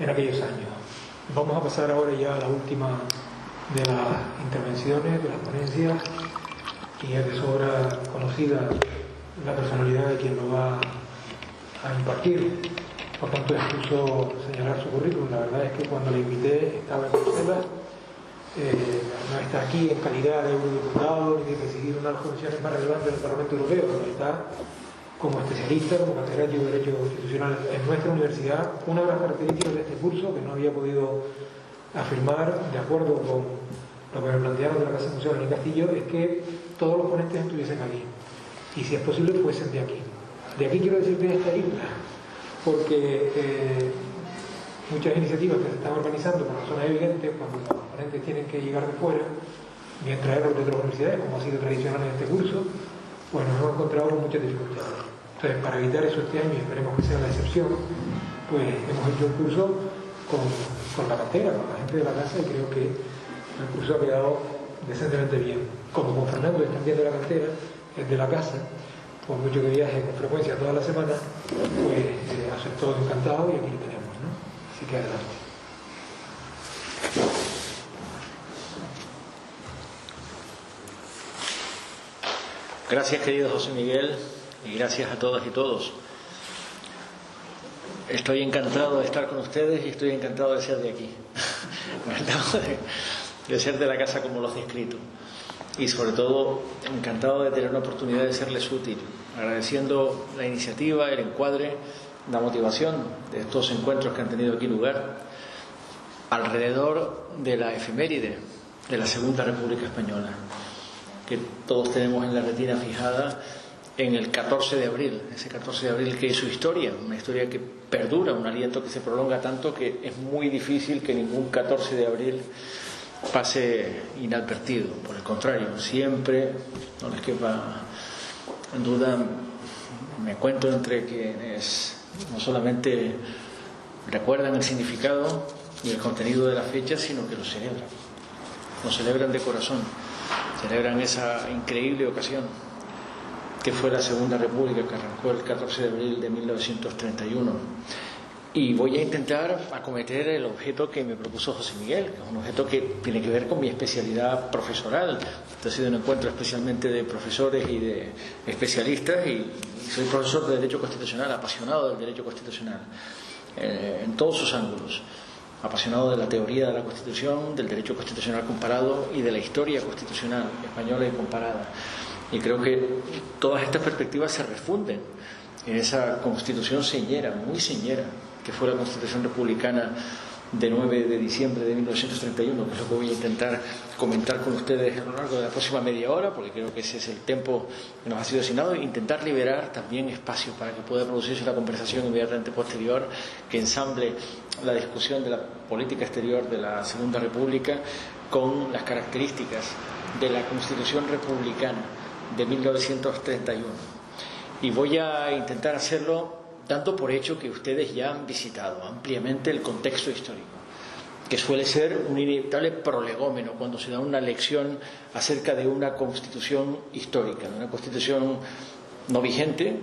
en aquellos años. Vamos a pasar ahora ya a la última de las intervenciones, de las ponencias, y es de sobra conocida la personalidad de quien lo va a impartir. Por tanto, es justo señalar su currículum. La verdad es que cuando le invité estaba en Bruselas, no está aquí en calidad de eurodiputado ni de presidir una de las comisiones más relevantes del Parlamento Europeo, pero está como especialista, como catedrático de Derecho Constitucional en nuestra universidad. Una de las características de este curso, que no había podido afirmar de acuerdo con lo que me plantearon de la Casa Museo en el Castillo, es que todos los ponentes estuviesen aquí y, si es posible, fuesen de aquí. De aquí quiero decir de esta isla, porque muchas iniciativas que se están organizando por razones evidentes, cuando los ponentes tienen que llegar de fuera, mientras traerlos de otras universidades, como ha sido tradicional en este curso, pues nos hemos encontrado con muchas dificultades. Entonces, para evitar eso este año, y esperemos que sea la excepción, pues hemos hecho un curso con la cantera, con la gente de la casa, y creo que el curso ha quedado decentemente bien. Como con Fernando es también de la cantera, es de la casa, por mucho que viaje con frecuencia toda la semana, pues aceptó encantado y aquí lo tenemos, ¿no? Así que adelante. Gracias, querido José Miguel, y gracias a todas y todos. Estoy encantado de estar con ustedes y estoy encantado de ser de aquí, de ser de la casa como lo has descrito, y sobre todo encantado de tener una oportunidad de serles útil, agradeciendo la iniciativa, el encuadre, la motivación de estos encuentros que han tenido aquí lugar alrededor de la efeméride de la Segunda República Española, que todos tenemos en la retina fijada en el 14 de abril, ese 14 de abril que es su historia, una historia que perdura, un aliento que se prolonga tanto que es muy difícil que ningún 14 de abril pase inadvertido. Por el contrario, siempre, no les quepa en duda, me encuentro entre quienes no solamente recuerdan el significado y el contenido de la fecha, sino que lo celebran de corazón, celebran esa increíble ocasión que fue la Segunda República, que arrancó el 14 de abril de 1931. Y voy a intentar acometer el objeto que me propuso José Miguel, que es un objeto que tiene que ver con mi especialidad profesoral. Este ha sido un encuentro especialmente de profesores y de especialistas, y soy profesor de Derecho Constitucional, apasionado del Derecho Constitucional, en todos sus ángulos. Apasionado de la teoría de la Constitución, del Derecho Constitucional comparado y de la historia constitucional española y comparada. Y creo que todas estas perspectivas se refunden en esa Constitución señera, muy señera, que fue la Constitución Republicana de 9 de diciembre de 1931, que es lo que voy a intentar comentar con ustedes a lo largo de la próxima media hora, porque creo que ese es el tiempo que nos ha sido asignado, e intentar liberar también espacio para que pueda producirse una conversación inmediatamente posterior que ensamble la discusión de la política exterior de la Segunda República con las características de la Constitución Republicana de 1931. Y voy a intentar hacerlo dando por hecho que ustedes ya han visitado ampliamente el contexto histórico, que suele ser un inevitable prolegómeno cuando se da una lección acerca de una constitución histórica, de una constitución no vigente,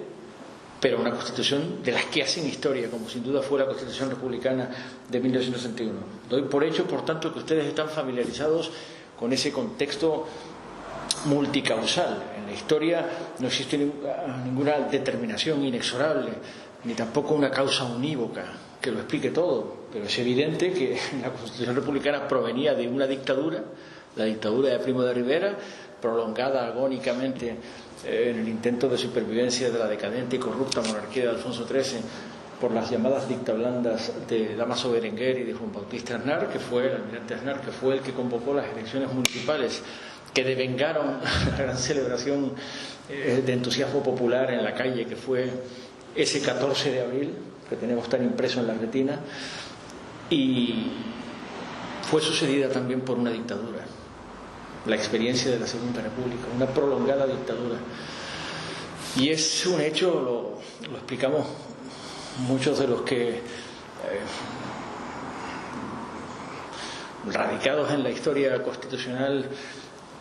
pero una constitución de las que hacen historia, como sin duda fue la Constitución Republicana de 1931. Doy por hecho, por tanto, que ustedes están familiarizados con ese contexto multicausal. En la historia no existe ninguna determinación inexorable, ni tampoco una causa unívoca que lo explique todo, pero es evidente que la Constitución Republicana provenía de una dictadura, la dictadura de Primo de Rivera, prolongada agónicamente en el intento de supervivencia de la decadente y corrupta monarquía de Alfonso XIII por las llamadas dictablandas de Dámaso Berenguer y de Juan Bautista Aznar, que fue el almirante Aznar, que fue el que convocó las elecciones municipales que devengaron la gran celebración de entusiasmo popular en la calle, que fue ese 14 de abril, que tenemos tan impreso en la retina, y fue sucedida también por una dictadura, la experiencia de la Segunda República, una prolongada dictadura. Y es un hecho, lo explicamos muchos de los que radicados en la historia constitucional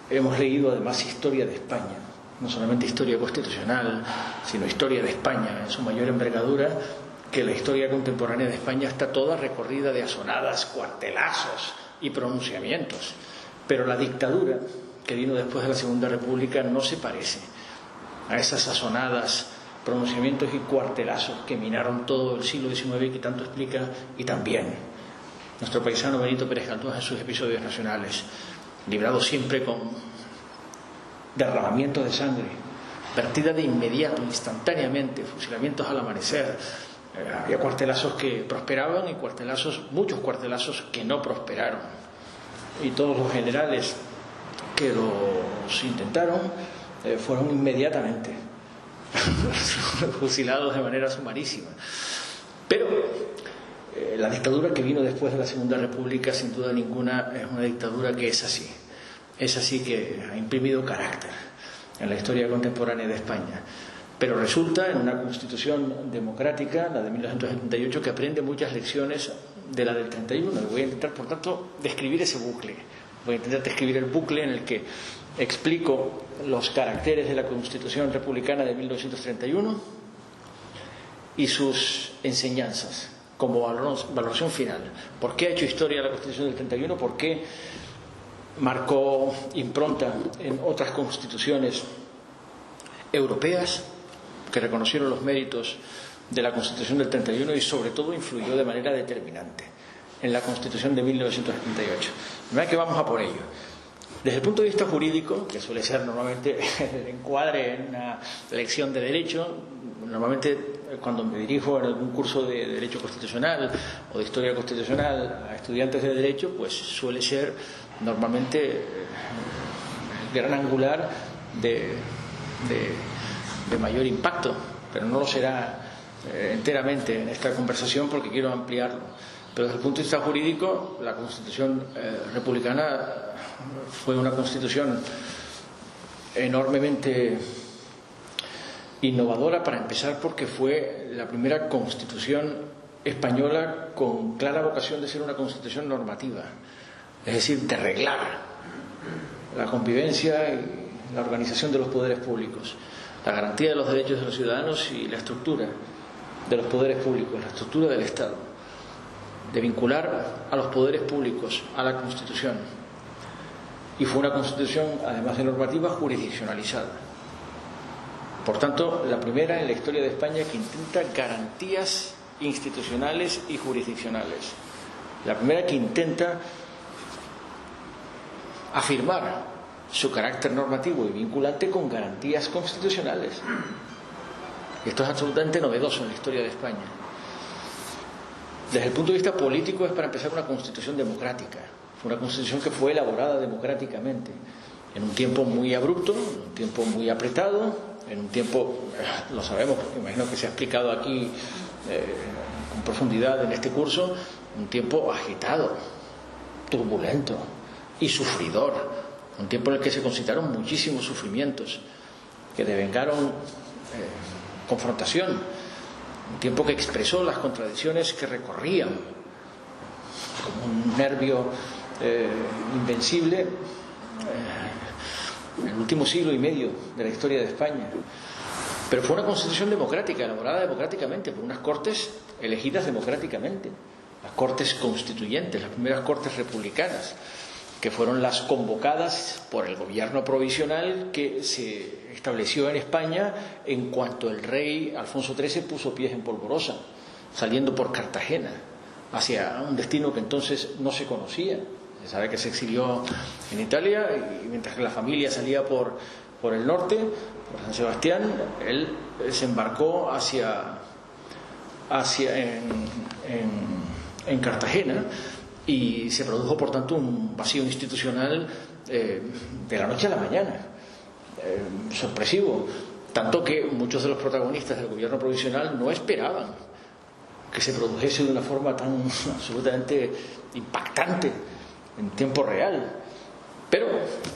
hemos leído además historia de España, no solamente historia constitucional, sino historia de España en su mayor envergadura, que la historia contemporánea de España está toda recorrida de asonadas, cuartelazos y pronunciamientos. Pero la dictadura que vino después de la Segunda República no se parece a esas asonadas, pronunciamientos y cuartelazos que minaron todo el siglo XIX y que tanto explica, y también nuestro paisano Benito Pérez Galdós en sus episodios nacionales, librado siempre con derramamiento de sangre, vertida de inmediato, instantáneamente, fusilamientos al amanecer. Había cuartelazos que prosperaban y muchos cuartelazos que no prosperaron. Y todos los generales que los intentaron fueron inmediatamente fusilados de manera sumarísima. Pero la dictadura que vino después de la Segunda República, sin duda ninguna, es una dictadura que es así que ha imprimido carácter en la historia contemporánea de España. Pero resulta en una constitución democrática, la de 1978, que aprende muchas lecciones de la del 31. Voy a intentar, por tanto, describir ese bucle. Voy a intentar describir el bucle en el que explico los caracteres de la Constitución Republicana de 1931 y sus enseñanzas como valoración final. ¿Por qué ha hecho historia la Constitución del 31? ¿Por qué marcó impronta en otras constituciones europeas que reconocieron los méritos de la Constitución del 31 y sobre todo influyó de manera determinante en la Constitución de 1978? De manera que vamos a por ello. Desde el punto de vista jurídico, que suele ser normalmente el encuadre en una lección de derecho, normalmente cuando me dirijo en algún curso de derecho constitucional o de historia constitucional a estudiantes de derecho, pues suele ser normalmente el gran angular de mayor impacto, pero no lo será enteramente en esta conversación porque quiero ampliarlo. Pero desde el punto de vista jurídico, la Constitución republicana fue una Constitución enormemente innovadora, para empezar, porque fue la primera Constitución española con clara vocación de ser una Constitución normativa, es decir, de reglar la convivencia y la organización de los poderes públicos, la garantía de los derechos de los ciudadanos y la estructura de los poderes públicos, la estructura del Estado, de vincular a los poderes públicos a la Constitución. Y fue una Constitución, además de normativa, jurisdiccionalizada. Por tanto, la primera en la historia de España que intenta garantías institucionales y jurisdiccionales. La primera que intenta afirmar su carácter normativo y vinculante con garantías constitucionales. Y esto es absolutamente novedoso en la historia de España. Desde el punto de vista político, es, para empezar, una Constitución democrática. Fue una Constitución que fue elaborada democráticamente, en un tiempo muy abrupto, en un tiempo muy apretado, en un tiempo, lo sabemos porque imagino que se ha explicado aquí con profundidad en este curso, un tiempo agitado, turbulento y sufridor, un tiempo en el que se concitaron muchísimos sufrimientos que devengaron confrontación, un tiempo que expresó las contradicciones que recorrían como un nervio invencible en el último siglo y medio de la historia de España. Pero fue una Constitución democrática, elaborada democráticamente por unas Cortes elegidas democráticamente, las Cortes Constituyentes, las primeras Cortes republicanas, que fueron las convocadas por el gobierno provisional que se estableció en España en cuanto el rey Alfonso XIII puso pies en Polvorosa, saliendo por Cartagena hacia un destino que entonces no se conocía. Se sabe que se exilió en Italia y mientras que la familia salía por el norte, por San Sebastián, él se embarcó en Cartagena, y se produjo, por tanto, un vacío institucional de la noche a la mañana, sorpresivo, tanto que muchos de los protagonistas del gobierno provisional no esperaban que se produjese de una forma tan absolutamente impactante en tiempo real. Pero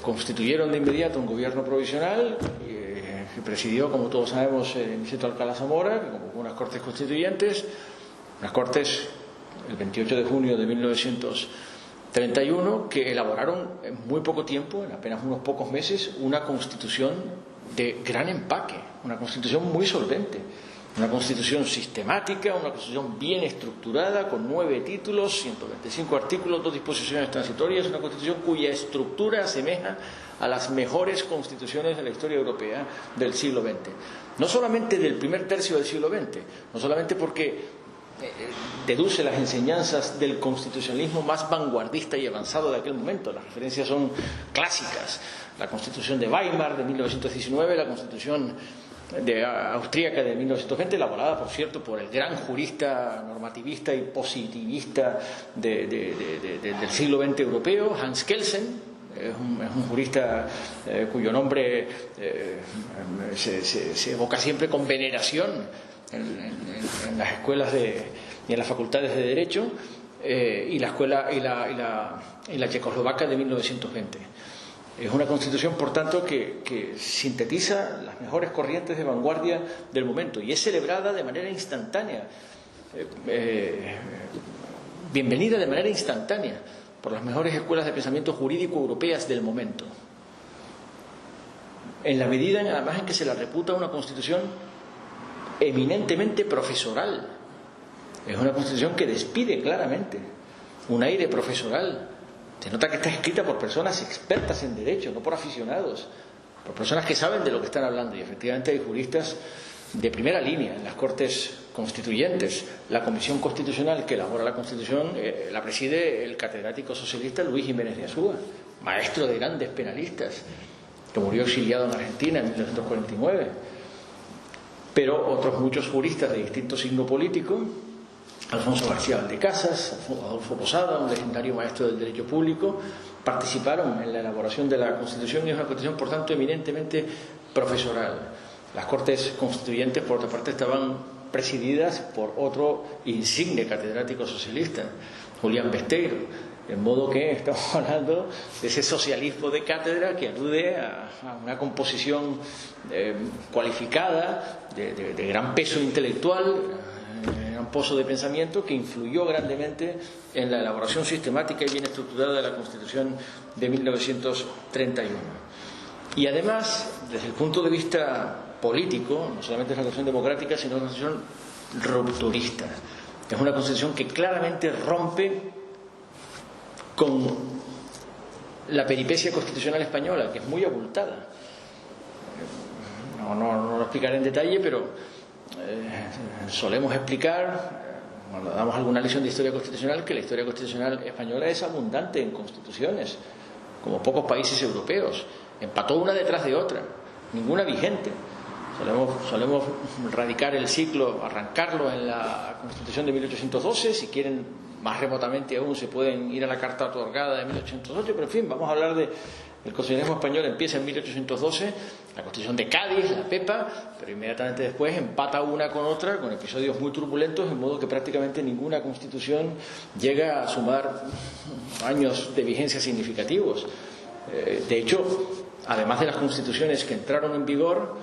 constituyeron de inmediato un gobierno provisional que presidió, como todos sabemos, Niceto Alcalá Zamora, que convocó unas Cortes Constituyentes, unas Cortes el 28 de junio de 1931, que elaboraron en muy poco tiempo, en apenas unos pocos meses, una Constitución de gran empaque, una Constitución muy solvente, Una constitución sistemática, una constitución bien estructurada, con 9 títulos, 125 artículos, 2 disposiciones transitorias, una constitución cuya estructura asemeja a las mejores constituciones de la historia europea del siglo XX. No solamente del primer tercio del siglo XX, no solamente porque deduce las enseñanzas del constitucionalismo más vanguardista y avanzado de aquel momento. Las referencias son clásicas. La Constitución de Weimar de 1919, la Constitución austríaca de 1920, elaborada, por cierto, por el gran jurista normativista y positivista del siglo XX europeo, Hans Kelsen. Es un jurista cuyo nombre se evoca siempre con veneración en las escuelas y en las facultades de Derecho, y la checoslovaca de 1920. Es una constitución, por tanto, que sintetiza las mejores corrientes de vanguardia del momento y es celebrada de manera instantánea, bienvenida de manera instantánea por las mejores escuelas de pensamiento jurídico europeas del momento, en la medida además en que se la reputa una constitución eminentemente profesoral. Es una constitución que despide claramente un aire profesoral. Se nota que está escrita por personas expertas en derecho, no por aficionados, por personas que saben de lo que están hablando. Y efectivamente hay juristas de primera línea en las Cortes Constituyentes. La Comisión Constitucional que elabora la Constitución la preside el catedrático socialista Luis Jiménez de Azúa, maestro de grandes penalistas, que murió exiliado en Argentina en 1949. Pero otros muchos juristas de distinto signo político, Alfonso García Valdecasas, Adolfo Posada, un legendario maestro del derecho público, participaron en la elaboración de la Constitución, y es una Constitución, por tanto, eminentemente profesoral. Las Cortes Constituyentes, por otra parte, estaban presididas por otro insigne catedrático socialista, Julián Besteiro, de modo que estamos hablando de ese socialismo de cátedra que alude a una composición cualificada, de gran peso intelectual, gran pozo de pensamiento, que influyó grandemente en la elaboración sistemática y bien estructurada de la Constitución de 1931. Y además, desde el punto de vista político, no solamente es una Constitución democrática, sino una Constitución rupturista. Es una Constitución que claramente rompe con la peripecia constitucional española, que es muy abultada. No lo explicaré en detalle, pero solemos explicar, cuando damos alguna lección de historia constitucional, que la historia constitucional española es abundante en constituciones, como pocos países europeos. Empató una detrás de otra, ninguna vigente. Solemos radicar el ciclo, arrancarlo en la Constitución de 1812. Si quieren, más remotamente aún, se pueden ir a la Carta Otorgada de 1808, pero en fin, vamos a hablar del constitucionalismo español. Empieza en 1812, la Constitución de Cádiz, la Pepa, pero inmediatamente después empata una con otra, con episodios muy turbulentos, de modo que prácticamente ninguna constitución llega a sumar años de vigencia significativos. De hecho, además de las constituciones que entraron en vigor,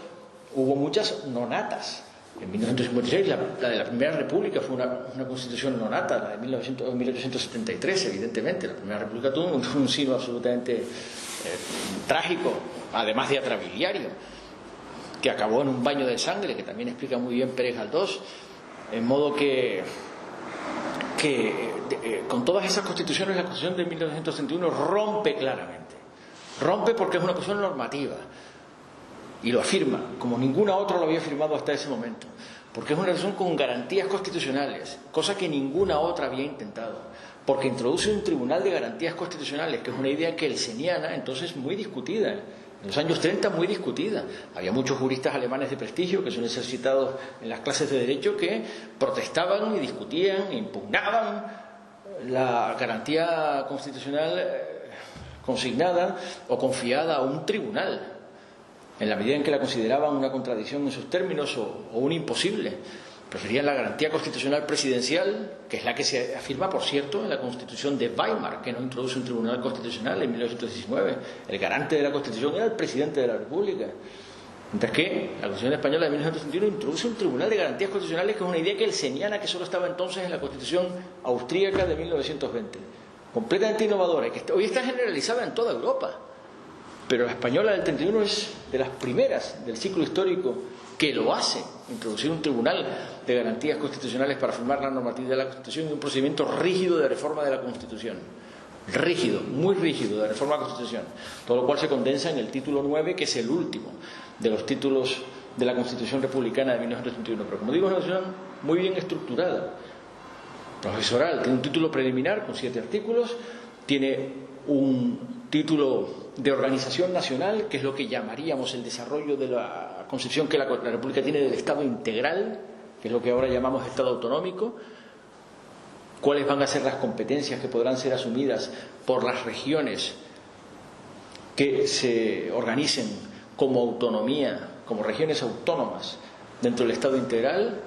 hubo muchas nonatas. En 1956 la de la Primera República fue una constitución nonata, la de 1873, evidentemente. La Primera República tuvo un signo absolutamente trágico, además de atrabiliario, que acabó en un baño de sangre, que también explica muy bien Pérez Galdós. En modo que con todas esas constituciones, la Constitución de 1931 rompe claramente. Rompe porque es una constitución normativa, y lo afirma como ninguna otra lo había firmado hasta ese momento, porque es una constitución con garantías constitucionales, cosa que ninguna otra había intentado, porque introduce un tribunal de garantías constitucionales, que es una idea kelseniana, entonces muy discutida, en los años 30 muy discutida. Había muchos juristas alemanes de prestigio que son exercitados en las clases de derecho, que protestaban y discutían e impugnaban la garantía constitucional consignada o confiada a un tribunal, en la medida en que la consideraban una contradicción en sus términos o un imposible. Preferían la garantía constitucional presidencial, que es la que se afirma, por cierto, en la Constitución de Weimar, que no introduce un tribunal constitucional en 1919. El garante de la Constitución era el presidente de la República. Mientras que la Constitución española de 1931 introduce un tribunal de garantías constitucionales, que es una idea kelseniana que solo estaba entonces en la Constitución austríaca de 1920. Completamente innovadora, y que hoy está generalizada en toda Europa. pero la española del 31 es de las primeras del ciclo histórico que lo hace, introducir un tribunal de garantías constitucionales para firmar la normatividad de la Constitución y un procedimiento rígido de reforma de la Constitución. Rígido, muy rígido de reforma de la Constitución. Todo lo cual se condensa en el título 9, que es el último de los títulos de la Constitución Republicana de 1931. Pero como digo, es una constitución muy bien estructurada, profesoral. Tiene un título preliminar con 7 artículos, tiene un título de organización nacional, que es lo que llamaríamos el desarrollo de la concepción que la República tiene del Estado integral, que es lo que ahora llamamos Estado autonómico. Cuáles van a ser las competencias que podrán ser asumidas por las regiones que se organicen como autonomía, como regiones autónomas dentro del Estado integral,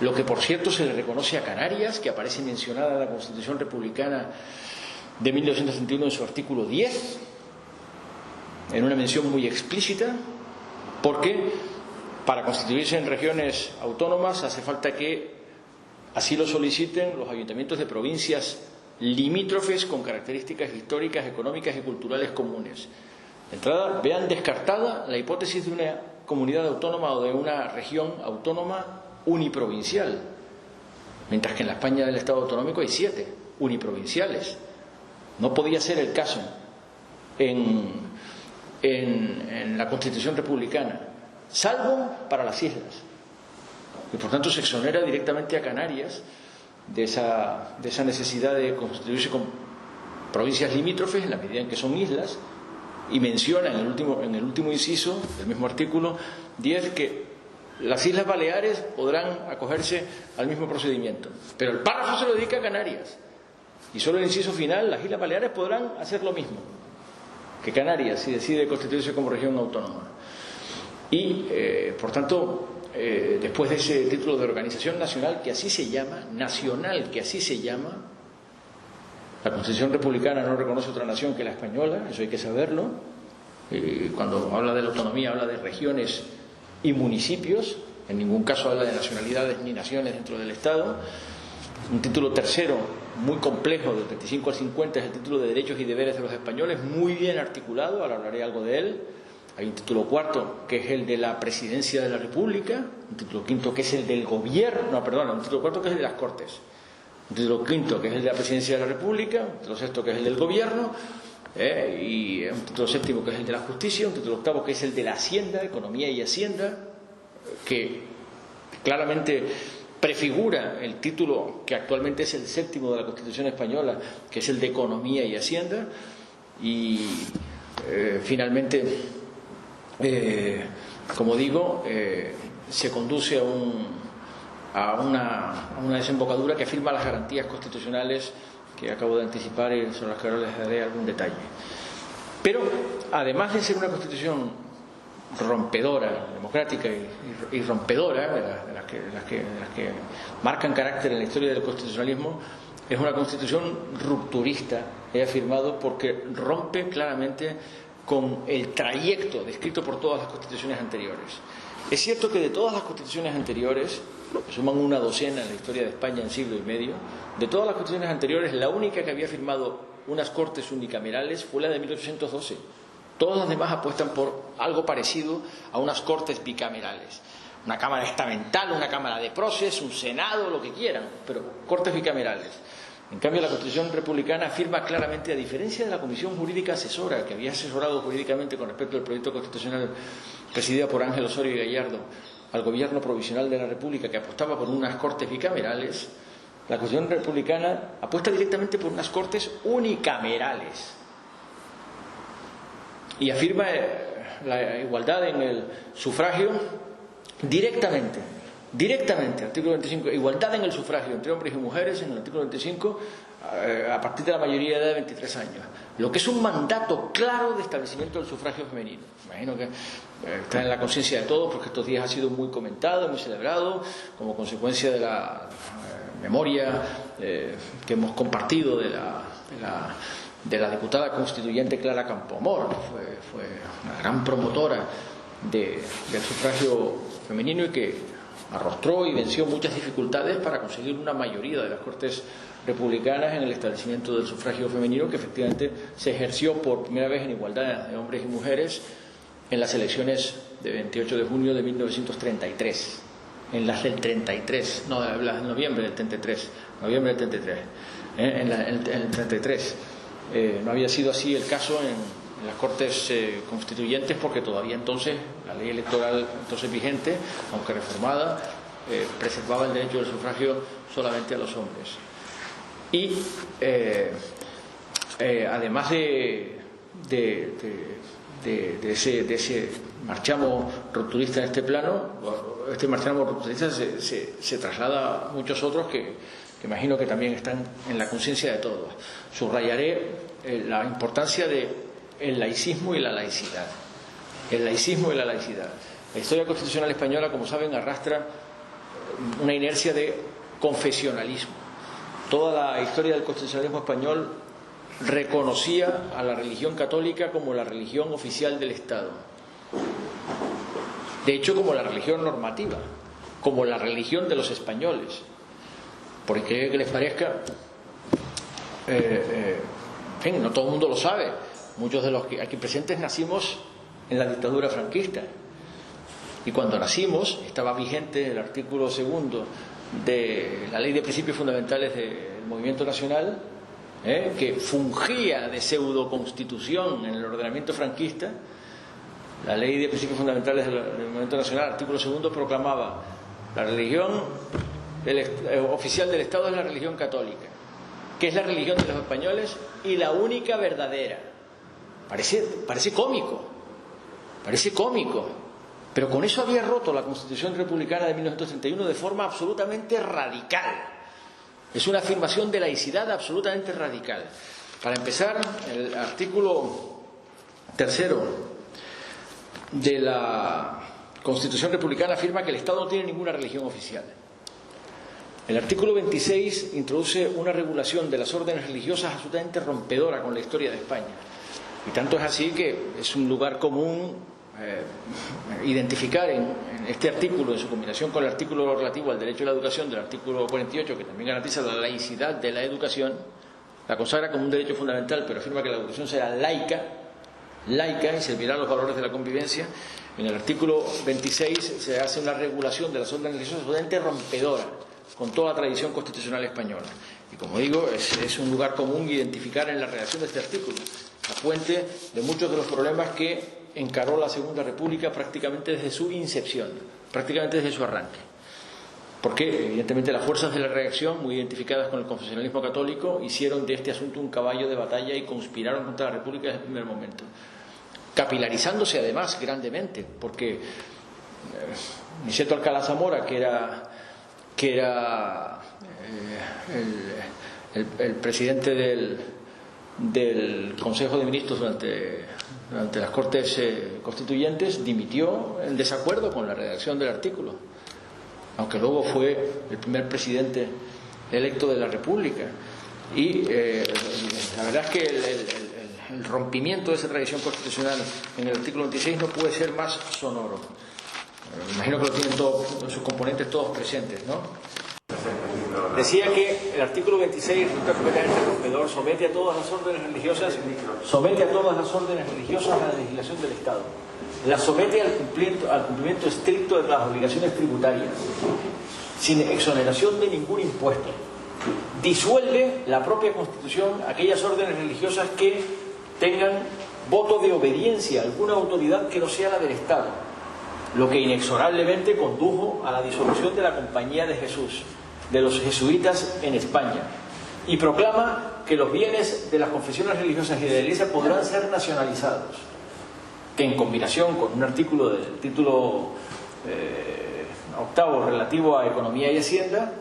lo que por cierto se le reconoce a Canarias, que aparece mencionada en la Constitución Republicana de 1931 en su artículo 10, en una mención muy explícita, porque para constituirse en regiones autónomas hace falta que así lo soliciten los ayuntamientos de provincias limítrofes con características históricas, económicas y culturales comunes. De entrada, vean descartada la hipótesis de una comunidad autónoma o de una región autónoma uniprovincial, mientras que en la España del Estado autonómico hay 7 uniprovinciales. No podía ser el caso en la Constitución republicana, salvo para las islas. Y por tanto se exonera directamente a Canarias de esa necesidad de constituirse con provincias limítrofes en la medida en que son islas, y menciona en el último inciso del mismo artículo 10 que las Islas Baleares podrán acogerse al mismo procedimiento, pero el párrafo se lo dedica a Canarias, y solo el inciso final: las Islas Baleares podrán hacer lo mismo que Canarias si decide constituirse como región autónoma. Y por tanto, después de ese título de organización nacional, que así se llama, la Constitución Republicana no reconoce otra nación que la española, eso hay que saberlo. Cuando habla de la autonomía habla de regiones y municipios, en ningún caso habla de nacionalidades ni naciones dentro del Estado. Un título tercero muy complejo, del 35 al 50, es el título de derechos y deberes de los españoles, muy bien articulado, ahora hablaré algo de él. Hay un título cuarto que es el de la presidencia de la República, un título quinto que es el del gobierno, un título cuarto que es el de las Cortes, un título quinto que es el de la presidencia de la República, un título sexto que es el del gobierno, y un título séptimo que es el de la justicia, un título octavo que es el de la Hacienda, economía y hacienda, que claramente prefigura el título que actualmente es el séptimo de la Constitución española, que es el de economía y hacienda. Y finalmente, como digo, se conduce a una desembocadura que afirma las garantías constitucionales que acabo de anticipar y sobre las que ahora les daré algún detalle. Pero además de ser una constitución rompedora, democrática y rompedora, de las que marcan carácter en la historia del constitucionalismo, es una constitución rupturista, he afirmado, porque rompe claramente con el trayecto descrito por todas las constituciones anteriores. Es cierto que de todas las constituciones anteriores, que suman una docena en la historia de España en siglo y medio, de todas las constituciones anteriores, la única que había firmado unas cortes unicamerales fue la de 1812. Todas las demás apuestan por algo parecido a unas cortes bicamerales. Una cámara estamental, una cámara de proces, un senado, lo que quieran, pero cortes bicamerales. En cambio, la Constitución republicana afirma claramente, a diferencia de la Comisión Jurídica Asesora, que había asesorado jurídicamente con respecto al proyecto constitucional presidida por Ángel Osorio y Gallardo al gobierno provisional de la República, que apostaba por unas cortes bicamerales, la Constitución republicana apuesta directamente por unas cortes unicamerales y afirma la igualdad en el sufragio directamente, artículo 25, igualdad en el sufragio entre hombres y mujeres en el artículo 25 a partir de la mayoría de edad de 23 años, lo que es un mandato claro de establecimiento del sufragio femenino. Imagino que está en la conciencia de todos, porque estos días ha sido muy comentado, muy celebrado, como consecuencia de la memoria que hemos compartido de la diputada constituyente Clara Campoamor. Fue una gran promotora del sufragio femenino y que arrostró y venció muchas dificultades para conseguir una mayoría de las Cortes republicanas en el establecimiento del sufragio femenino, que efectivamente se ejerció por primera vez en igualdad de hombres y mujeres en las elecciones de 28 de junio de 1933, en las del 33, no, las de noviembre del 33, en el 33. No había sido así el caso en las Cortes constituyentes, porque todavía entonces la ley electoral entonces vigente, aunque reformada, preservaba el derecho del sufragio solamente a los hombres. Y además de ese marchamo rupturista en este plano, este marchamo rupturista se traslada a muchos otros que imagino que también están en la conciencia de todos. Subrayaré la importancia del laicismo y la laicidad. El laicismo y la laicidad. La historia constitucional española, como saben, arrastra una inercia de confesionalismo. Toda la historia del constitucionalismo español reconocía a la religión católica como la religión oficial del Estado. De hecho, como la religión normativa, como la religión de los españoles. Porque que les parezca, en fin, no todo el mundo lo sabe. Muchos de los que aquí presentes nacimos en la dictadura franquista. Y cuando nacimos estaba vigente el artículo 2 de la Ley de Principios Fundamentales del Movimiento Nacional, que fungía de pseudo-constitución en el ordenamiento franquista. La Ley de Principios Fundamentales del Movimiento Nacional, artículo 2, proclamaba: la religión oficial del Estado es la religión católica, que es la religión de los españoles y la única verdadera. Parece cómico, pero con eso había roto la Constitución Republicana de 1931 de forma absolutamente radical. Es una afirmación de laicidad absolutamente radical. Para empezar, el artículo 3 de la Constitución Republicana afirma que el Estado no tiene ninguna religión oficial. El artículo 26 introduce una regulación de las órdenes religiosas absolutamente rompedora con la historia de España. Y tanto es así que es un lugar común identificar en este artículo, en su combinación con el artículo relativo al derecho a la educación del artículo 48, que también garantiza la laicidad de la educación, la consagra como un derecho fundamental, pero afirma que la educación será laica y servirá a los valores de la convivencia. En el artículo 26 se hace una regulación de las órdenes religiosas absolutamente rompedora con toda la tradición constitucional española. Y como digo, es un lugar común identificar en la redacción de este artículo la fuente de muchos de los problemas que encaró la Segunda República prácticamente desde su incepción, prácticamente desde su arranque. Porque, evidentemente, las fuerzas de la reacción, muy identificadas con el confesionalismo católico, hicieron de este asunto un caballo de batalla y conspiraron contra la República desde el primer momento. Capilarizándose, además, grandemente, porque Niceto Alcalá Zamora, que era el presidente del Consejo de Ministros durante las Cortes Constituyentes, dimitió en desacuerdo con la redacción del artículo, aunque luego fue el primer presidente electo de la República. Y la verdad es que el rompimiento de esa tradición constitucional en el artículo 26 no puede ser más sonoro. Me imagino que lo tienen todos sus componentes todos presentes, ¿no? Decía que el artículo 26 resulta completamente rompedor, somete a todas las órdenes religiosas a la legislación del Estado, las somete al cumplimiento estricto de las obligaciones tributarias, sin exoneración de ningún impuesto, disuelve la propia Constitución aquellas órdenes religiosas que tengan voto de obediencia a alguna autoridad que no sea la del Estado, lo que inexorablemente condujo a la disolución de la Compañía de Jesús, de los jesuitas en España, y proclama que los bienes de las confesiones religiosas y de la Iglesia podrán ser nacionalizados, que en combinación con un artículo del título 8 relativo a Economía y Hacienda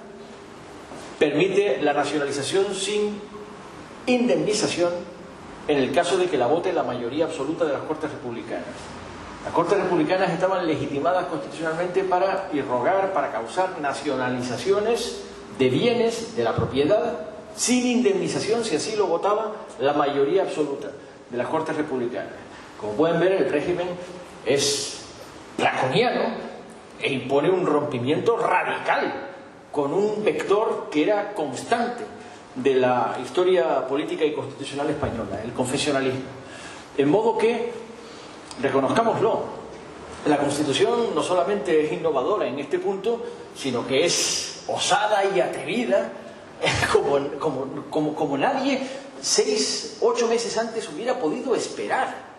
permite la nacionalización sin indemnización en el caso de que la vote la mayoría absoluta de las Cortes Republicanas. Las Cortes Republicanas estaban legitimadas constitucionalmente para irrogar, para causar nacionalizaciones de bienes de la propiedad sin indemnización, si así lo votaba la mayoría absoluta de las Cortes Republicanas. Como pueden ver, el régimen es draconiano e impone un rompimiento radical con un vector que era constante de la historia política y constitucional española, el confesionalismo. En modo que, reconozcámoslo, la Constitución no solamente es innovadora en este punto, sino que es osada y atrevida, como nadie 6, 8 meses antes hubiera podido esperar.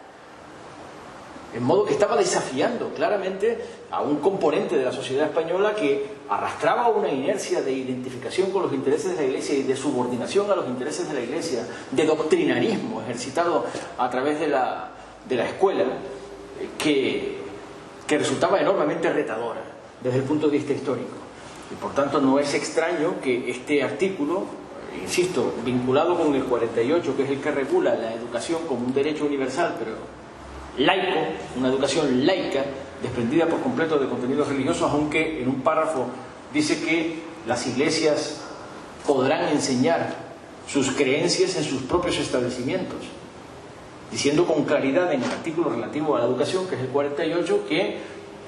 En modo que estaba desafiando claramente a un componente de la sociedad española que arrastraba una inercia de identificación con los intereses de la Iglesia y de subordinación a los intereses de la Iglesia, de doctrinarismo ejercitado a través de la escuela, que resultaba enormemente retadora desde el punto de vista histórico. Y por tanto no es extraño que este artículo, insisto, vinculado con el 48, que es el que regula la educación como un derecho universal, pero laico, una educación laica, desprendida por completo de contenidos religiosos, aunque en un párrafo dice que las iglesias podrán enseñar sus creencias en sus propios establecimientos, diciendo con claridad en el artículo relativo a la educación, que es el 48, que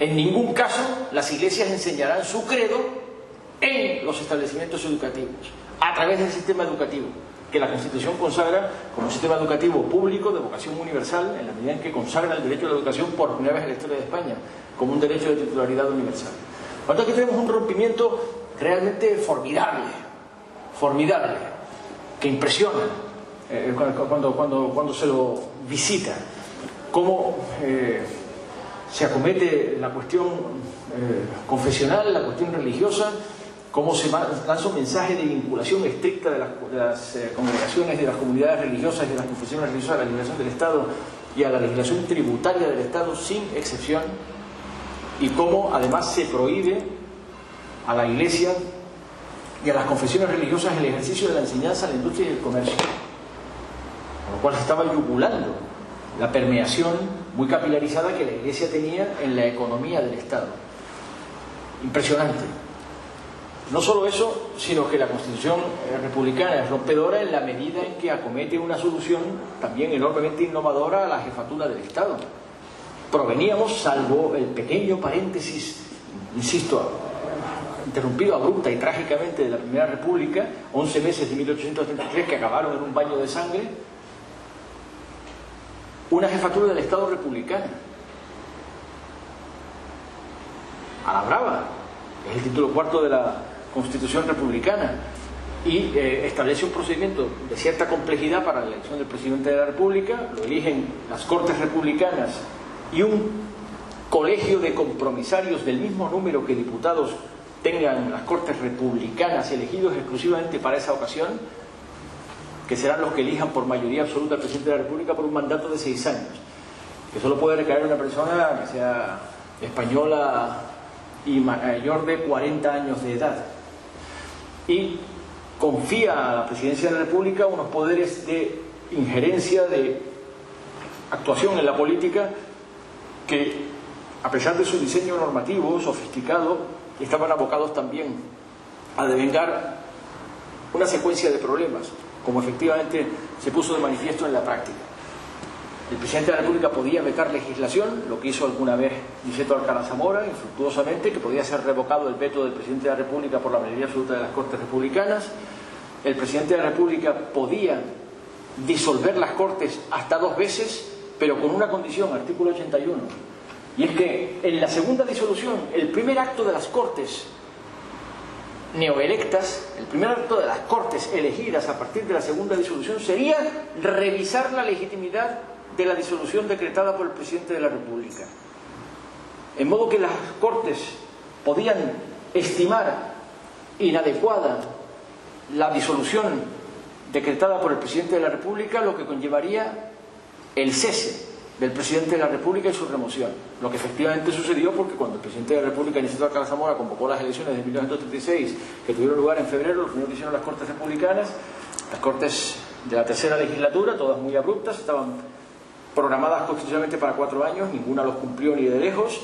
en ningún caso las iglesias enseñarán su credo en los establecimientos educativos, a través del sistema educativo, que la Constitución consagra como un sistema educativo público de vocación universal, en la medida en que consagra el derecho a la educación por primera vez en la historia de España, como un derecho de titularidad universal. Por lo tanto, aquí tenemos un rompimiento realmente formidable, que impresiona cuando se lo visita, cómo se acomete la cuestión confesional, la cuestión religiosa, cómo se lanza un mensaje de vinculación estricta de las congregaciones, de las comunidades religiosas y de las confesiones religiosas a la legislación del Estado y a la legislación tributaria del Estado sin excepción, y cómo además se prohíbe a la Iglesia y a las confesiones religiosas el ejercicio de la enseñanza, la industria y el comercio, con lo cual se estaba yugulando la permeación muy capilarizada que la Iglesia tenía en la economía del Estado. Impresionante. No solo eso, sino que la Constitución republicana es rompedora en la medida en que acomete una solución también enormemente innovadora a la jefatura del Estado. Proveníamos, salvo el pequeño paréntesis, insisto, interrumpido abrupta y trágicamente de la Primera República, 11 meses de 1833 que acabaron en un baño de sangre, una jefatura del Estado republicana. A la brava, es el título cuarto de la Constitución republicana, y establece un procedimiento de cierta complejidad para la elección del presidente de la República. Lo eligen las Cortes Republicanas y un colegio de compromisarios del mismo número que diputados tengan las Cortes Republicanas, elegidos exclusivamente para esa ocasión, que serán los que elijan por mayoría absoluta al presidente de la República por un mandato de 6 años, que solo puede recaer en una persona que sea española y mayor de 40 años de edad, y confía a la presidencia de la República unos poderes de injerencia, de actuación en la política, que a pesar de su diseño normativo sofisticado, estaban abocados también a devengar una secuencia de problemas, como efectivamente se puso de manifiesto en la práctica. El presidente de la República podía vetar legislación, lo que hizo alguna vez Niceto Alcalá Zamora, infructuosamente, que podía ser revocado el veto del presidente de la República por la mayoría absoluta de las Cortes Republicanas. El presidente de la República podía disolver las Cortes hasta 2 veces, pero con una condición, artículo 81, y es que en la segunda disolución, el primer acto de las Cortes neoelectas, el primer acto de las Cortes elegidas a partir de la segunda disolución sería revisar la legitimidad de la disolución decretada por el presidente de la República. En modo que las Cortes podían estimar inadecuada la disolución decretada por el presidente de la República, lo que conllevaría el cese del presidente de la República y su remoción. Lo que efectivamente sucedió, porque cuando el presidente de la República, Niceto Alcalá Zamora, convocó las elecciones de 1936, que tuvieron lugar en febrero, lo primero que hicieron las Cortes Republicanas, las Cortes de la tercera legislatura, todas muy abruptas, estaban programadas constitucionalmente para 4 años, ninguna los cumplió ni de lejos.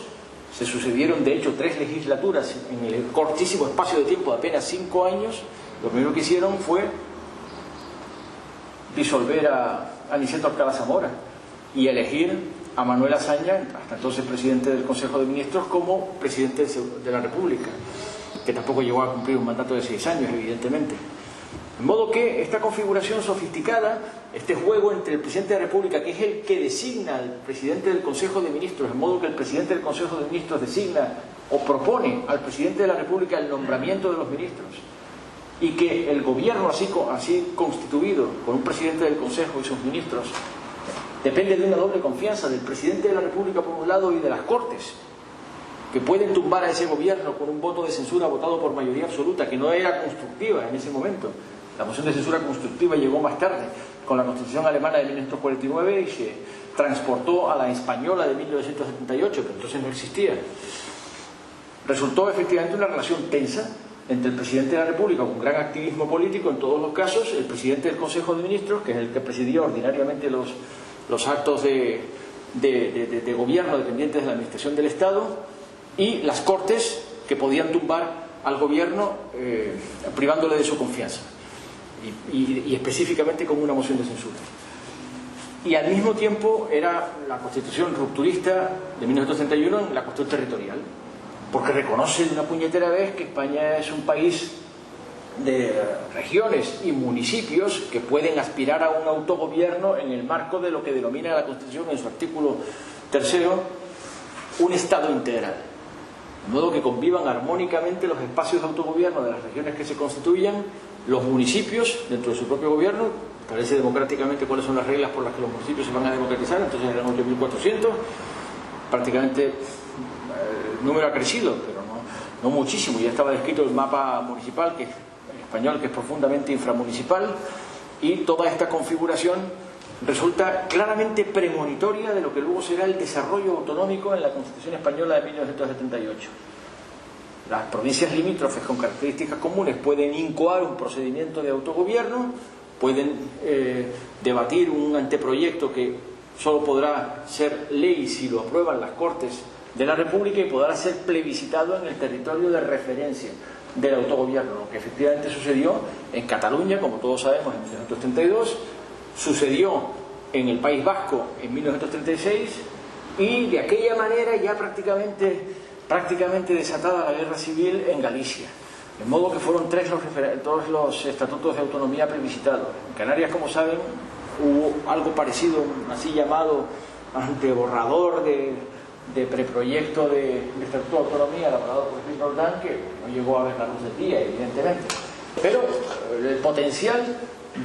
Se sucedieron de hecho 3 legislaturas en el cortísimo espacio de tiempo de apenas 5 años. Lo primero que hicieron fue disolver a Niceto Alcalá Zamora y elegir a Manuel Azaña, hasta entonces presidente del Consejo de Ministros, como presidente de la República, que tampoco llegó a cumplir un mandato de 6 años, evidentemente. De modo que esta configuración sofisticada, este juego entre el presidente de la República, que es el que designa al presidente del Consejo de Ministros, de modo que el presidente del Consejo de Ministros designa o propone al presidente de la República el nombramiento de los ministros, y que el gobierno así constituido, con un presidente del Consejo y sus ministros, depende de una doble confianza del presidente de la República por un lado y de las Cortes, que pueden tumbar a ese gobierno con un voto de censura votado por mayoría absoluta, que no era constructiva en ese momento. La moción de censura constructiva llegó más tarde, con la Constitución alemana de 1949, y se transportó a la española de 1978, que entonces no existía. Resultó efectivamente una relación tensa entre el presidente de la República, con gran activismo político en todos los casos, el presidente del Consejo de Ministros, que es el que presidía ordinariamente los actos de gobierno dependientes de la Administración del Estado, y las Cortes, que podían tumbar al gobierno privándole de su confianza, y específicamente con una moción de censura. Y al mismo tiempo era la Constitución rupturista de 1931 en la cuestión territorial, porque reconoce de una puñetera vez que España es un país de regiones y municipios que pueden aspirar a un autogobierno en el marco de lo que denomina la Constitución en su artículo 3, un Estado integral. De modo que convivan armónicamente los espacios de autogobierno de las regiones que se constituyan, los municipios dentro de su propio gobierno, establece democráticamente cuáles son las reglas por las que los municipios se van a democratizar, entonces eran 8.400, prácticamente el número ha crecido, pero no muchísimo, ya estaba descrito el mapa municipal, que es español, que es profundamente inframunicipal, y toda esta configuración resulta claramente premonitoria de lo que luego será el desarrollo autonómico en la Constitución española de 1978. Las provincias limítrofes con características comunes pueden incoar un procedimiento de autogobierno, pueden debatir un anteproyecto que solo podrá ser ley si lo aprueban las Cortes de la República y podrá ser plebiscitado en el territorio de referencia del autogobierno, lo que efectivamente sucedió en Cataluña, como todos sabemos, en 1932, sucedió en el País Vasco en 1936, y de aquella manera ya prácticamente desatada la guerra civil en Galicia. De modo que fueron todos los estatutos de autonomía plebiscitados. En Canarias, como saben, hubo algo parecido, así llamado anteborrador de preproyecto de Estatuto de Autonomía elaborado por Luis Roldán, que no llegó a ver la luz del día, evidentemente. Pero el potencial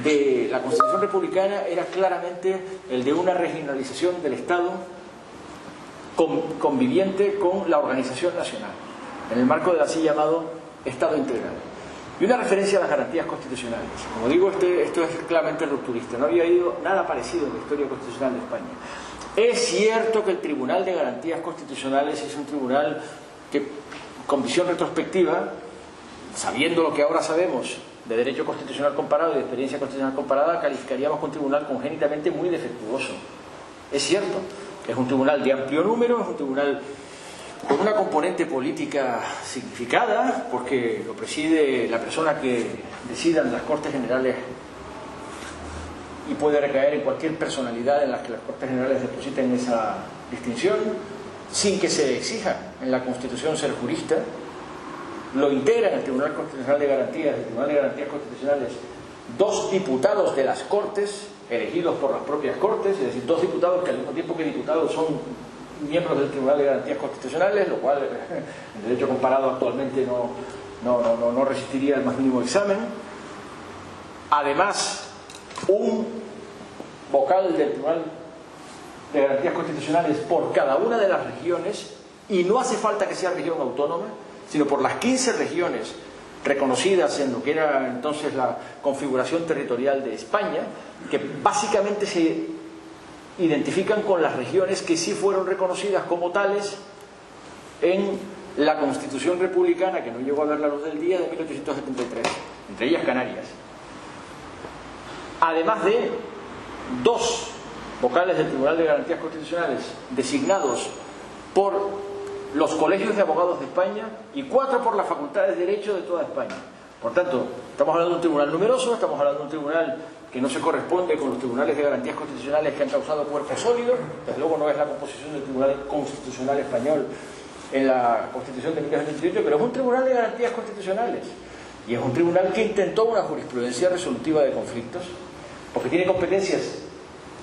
de la Constitución republicana era claramente el de una regionalización del Estado conviviente con la organización nacional, en el marco del así llamado Estado integral. Y una referencia a las garantías constitucionales. Como digo, esto es claramente rupturista. No había habido nada parecido en la historia constitucional de España. Es cierto que el Tribunal de Garantías Constitucionales es un tribunal que, con visión retrospectiva, sabiendo lo que ahora sabemos de derecho constitucional comparado y de experiencia constitucional comparada, calificaríamos como un tribunal congénitamente muy defectuoso. Es cierto, es un tribunal de amplio número, es un tribunal con una componente política significada, porque lo preside la persona que decida en las Cortes Generales y puede recaer en cualquier personalidad en la que las Cortes Generales depositen esa distinción, sin que se exija en la Constitución ser jurista. Lo integran el Tribunal Constitucional de Garantías, el Tribunal de Garantías Constitucionales, 2 diputados de las Cortes, elegidos por las propias Cortes, es decir, 2 diputados que al mismo tiempo que diputados son miembros del Tribunal de Garantías Constitucionales, lo cual en derecho comparado actualmente no resistiría el más mínimo examen. Además, un vocal del Tribunal de Garantías Constitucionales por cada una de las regiones, y no hace falta que sea región autónoma, sino por las 15 regiones reconocidas en lo que era entonces la configuración territorial de España, que básicamente se identifican con las regiones que sí fueron reconocidas como tales en la Constitución republicana, que no llegó a ver la luz del día, de 1873, entre ellas Canarias. Además de 2 vocales del Tribunal de Garantías Constitucionales designados por los colegios de abogados de España y 4 por la Facultad de Derecho de toda España. Por tanto, Estamos hablando de un tribunal numeroso, estamos hablando de un tribunal que no se corresponde con los tribunales de garantías constitucionales que han causado cuerpo sólido. Desde luego no es la composición del Tribunal Constitucional Español en la Constitución de 1928, pero es un tribunal de garantías constitucionales. Y es un tribunal que intentó una jurisprudencia resolutiva de conflictos, porque tiene competencias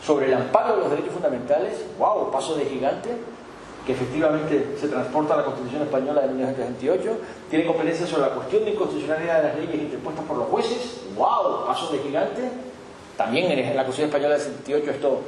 sobre el amparo de los derechos fundamentales. ¡Wow! Paso de gigante, que efectivamente se transporta a la Constitución Española de 1928. Tiene competencias sobre la cuestión de inconstitucionalidad de las leyes interpuestas por los jueces. ¡Wow! Paso de gigante. También en la Constitución Española del 78 esto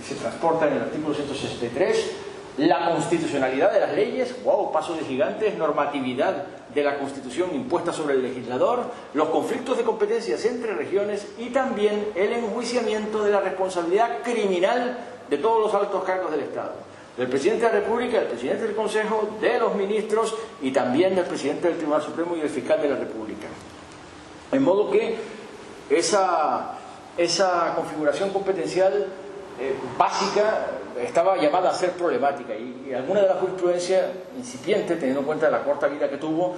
se transporta en el artículo 163. La constitucionalidad de las leyes, wow, paso de gigantes, normatividad de la Constitución impuesta sobre el legislador, los conflictos de competencias entre regiones y también el enjuiciamiento de la responsabilidad criminal de todos los altos cargos del Estado, del presidente de la República, del presidente del Consejo, de los ministros y también del presidente del Tribunal Supremo y del fiscal de la República. En modo que esa configuración competencial básica estaba llamada a ser problemática, y alguna de la jurisprudencia incipiente, teniendo en cuenta la corta vida que tuvo,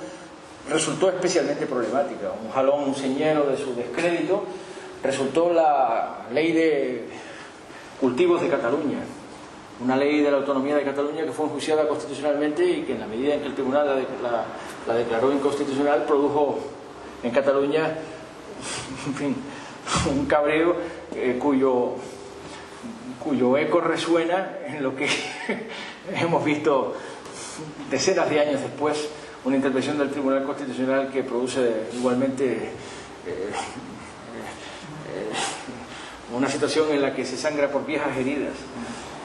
resultó especialmente problemática. Un jalón, un señero de su descrédito resultó la ley de cultivos de Cataluña, una ley de la autonomía de Cataluña que fue enjuiciada constitucionalmente y que, en la medida en que el tribunal la declaró inconstitucional, produjo en Cataluña, en fin, un cabreo cuyo eco resuena en lo que hemos visto decenas de años después, una intervención del Tribunal Constitucional que produce igualmente una situación en la que se sangra por viejas heridas.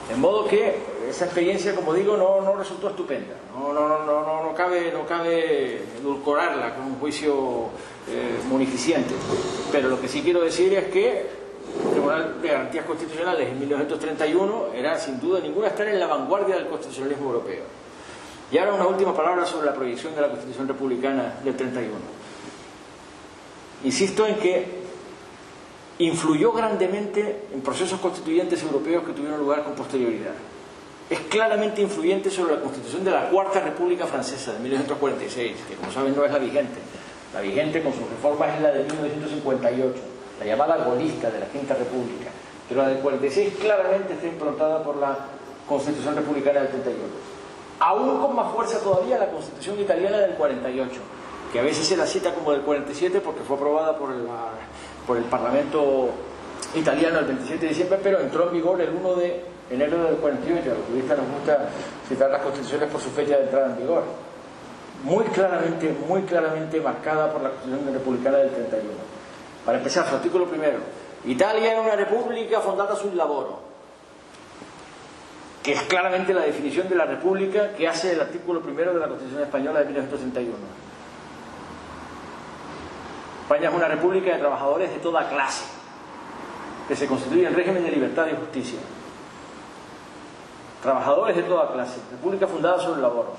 De modo que esa experiencia, como digo, no resultó estupenda. No cabe edulcorarla con un juicio munificente. Pero lo que sí quiero decir es que el Tribunal de Garantías Constitucionales en 1931 era sin duda ninguna estar en la vanguardia del constitucionalismo europeo. Y ahora una última palabra sobre la proyección de la Constitución Republicana del 31. Insisto en que influyó grandemente en procesos constituyentes europeos que tuvieron lugar con posterioridad. Es claramente influyente sobre la Constitución de la Cuarta República Francesa de 1946, que, como saben, no es la vigente. La vigente con sus reformas es la de 1958. La llamada golista de la Quinta República, pero la del 46 claramente está improntada por la Constitución Republicana del 31. Aún con más fuerza todavía la Constitución Italiana del 48, que a veces se la cita como del 47 porque fue aprobada por el Parlamento italiano el 27 de diciembre, pero entró en vigor el 1 de enero del 48. A los juristas nos gusta citar las constituciones por su fecha de entrada en vigor. Muy claramente marcada por la Constitución Republicana del 31. Para empezar, su artículo primero: Italia era una república fondata sul lavoro, que es claramente la definición de la república que hace el artículo primero de la Constitución Española de 1931. España es una república de trabajadores de toda clase, que se constituye en régimen de libertad y justicia. Trabajadores de toda clase, república fundada sobre el laboro.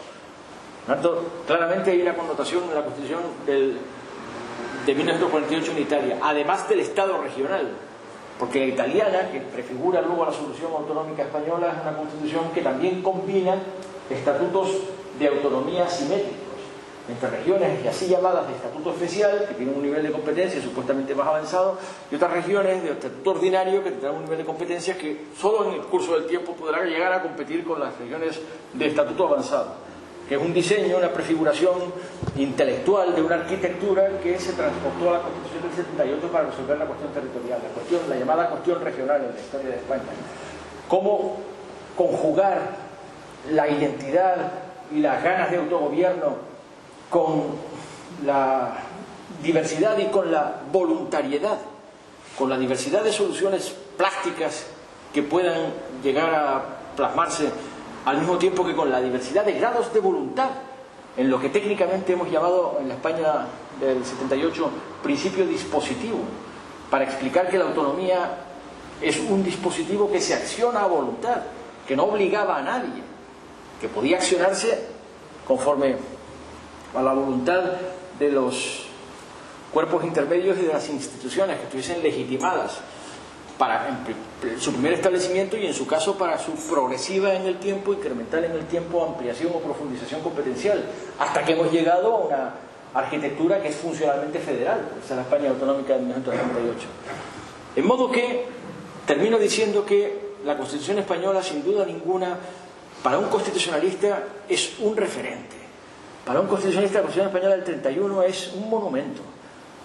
Por tanto, claramente hay una connotación en la Constitución de 1948 en Italia, además del Estado regional, porque la italiana, que prefigura luego la solución autonómica española, es una constitución que también combina estatutos de autonomía asimétricos entre regiones y así llamadas de estatuto especial, que tienen un nivel de competencia supuestamente más avanzado, y otras regiones de estatuto ordinario que tendrán un nivel de competencias que solo en el curso del tiempo podrán llegar a competir con las regiones de estatuto avanzado, que es un diseño, una prefiguración intelectual de una arquitectura que se transportó a la Constitución del 78 para resolver la cuestión territorial, la llamada cuestión regional en la historia de España. Cómo conjugar la identidad y las ganas de autogobierno con la diversidad y con la voluntariedad, con la diversidad de soluciones plásticas que puedan llegar a plasmarse al mismo tiempo que con la diversidad de grados de voluntad, en lo que técnicamente hemos llamado en la España del 78 principio dispositivo, para explicar que la autonomía es un dispositivo que se acciona a voluntad, que no obligaba a nadie, que podía accionarse conforme a la voluntad de los cuerpos intermedios y de las instituciones que estuviesen legitimadas para su primer establecimiento y en su caso para su progresiva en el tiempo, incremental en el tiempo, ampliación o profundización competencial, hasta que hemos llegado a una arquitectura que es funcionalmente federal. Esa es la España autonómica de 1938. En modo que termino diciendo que la Constitución española, sin duda ninguna, para un constitucionalista es un referente. Para un constitucionalista, la Constitución española del 31 es un monumento,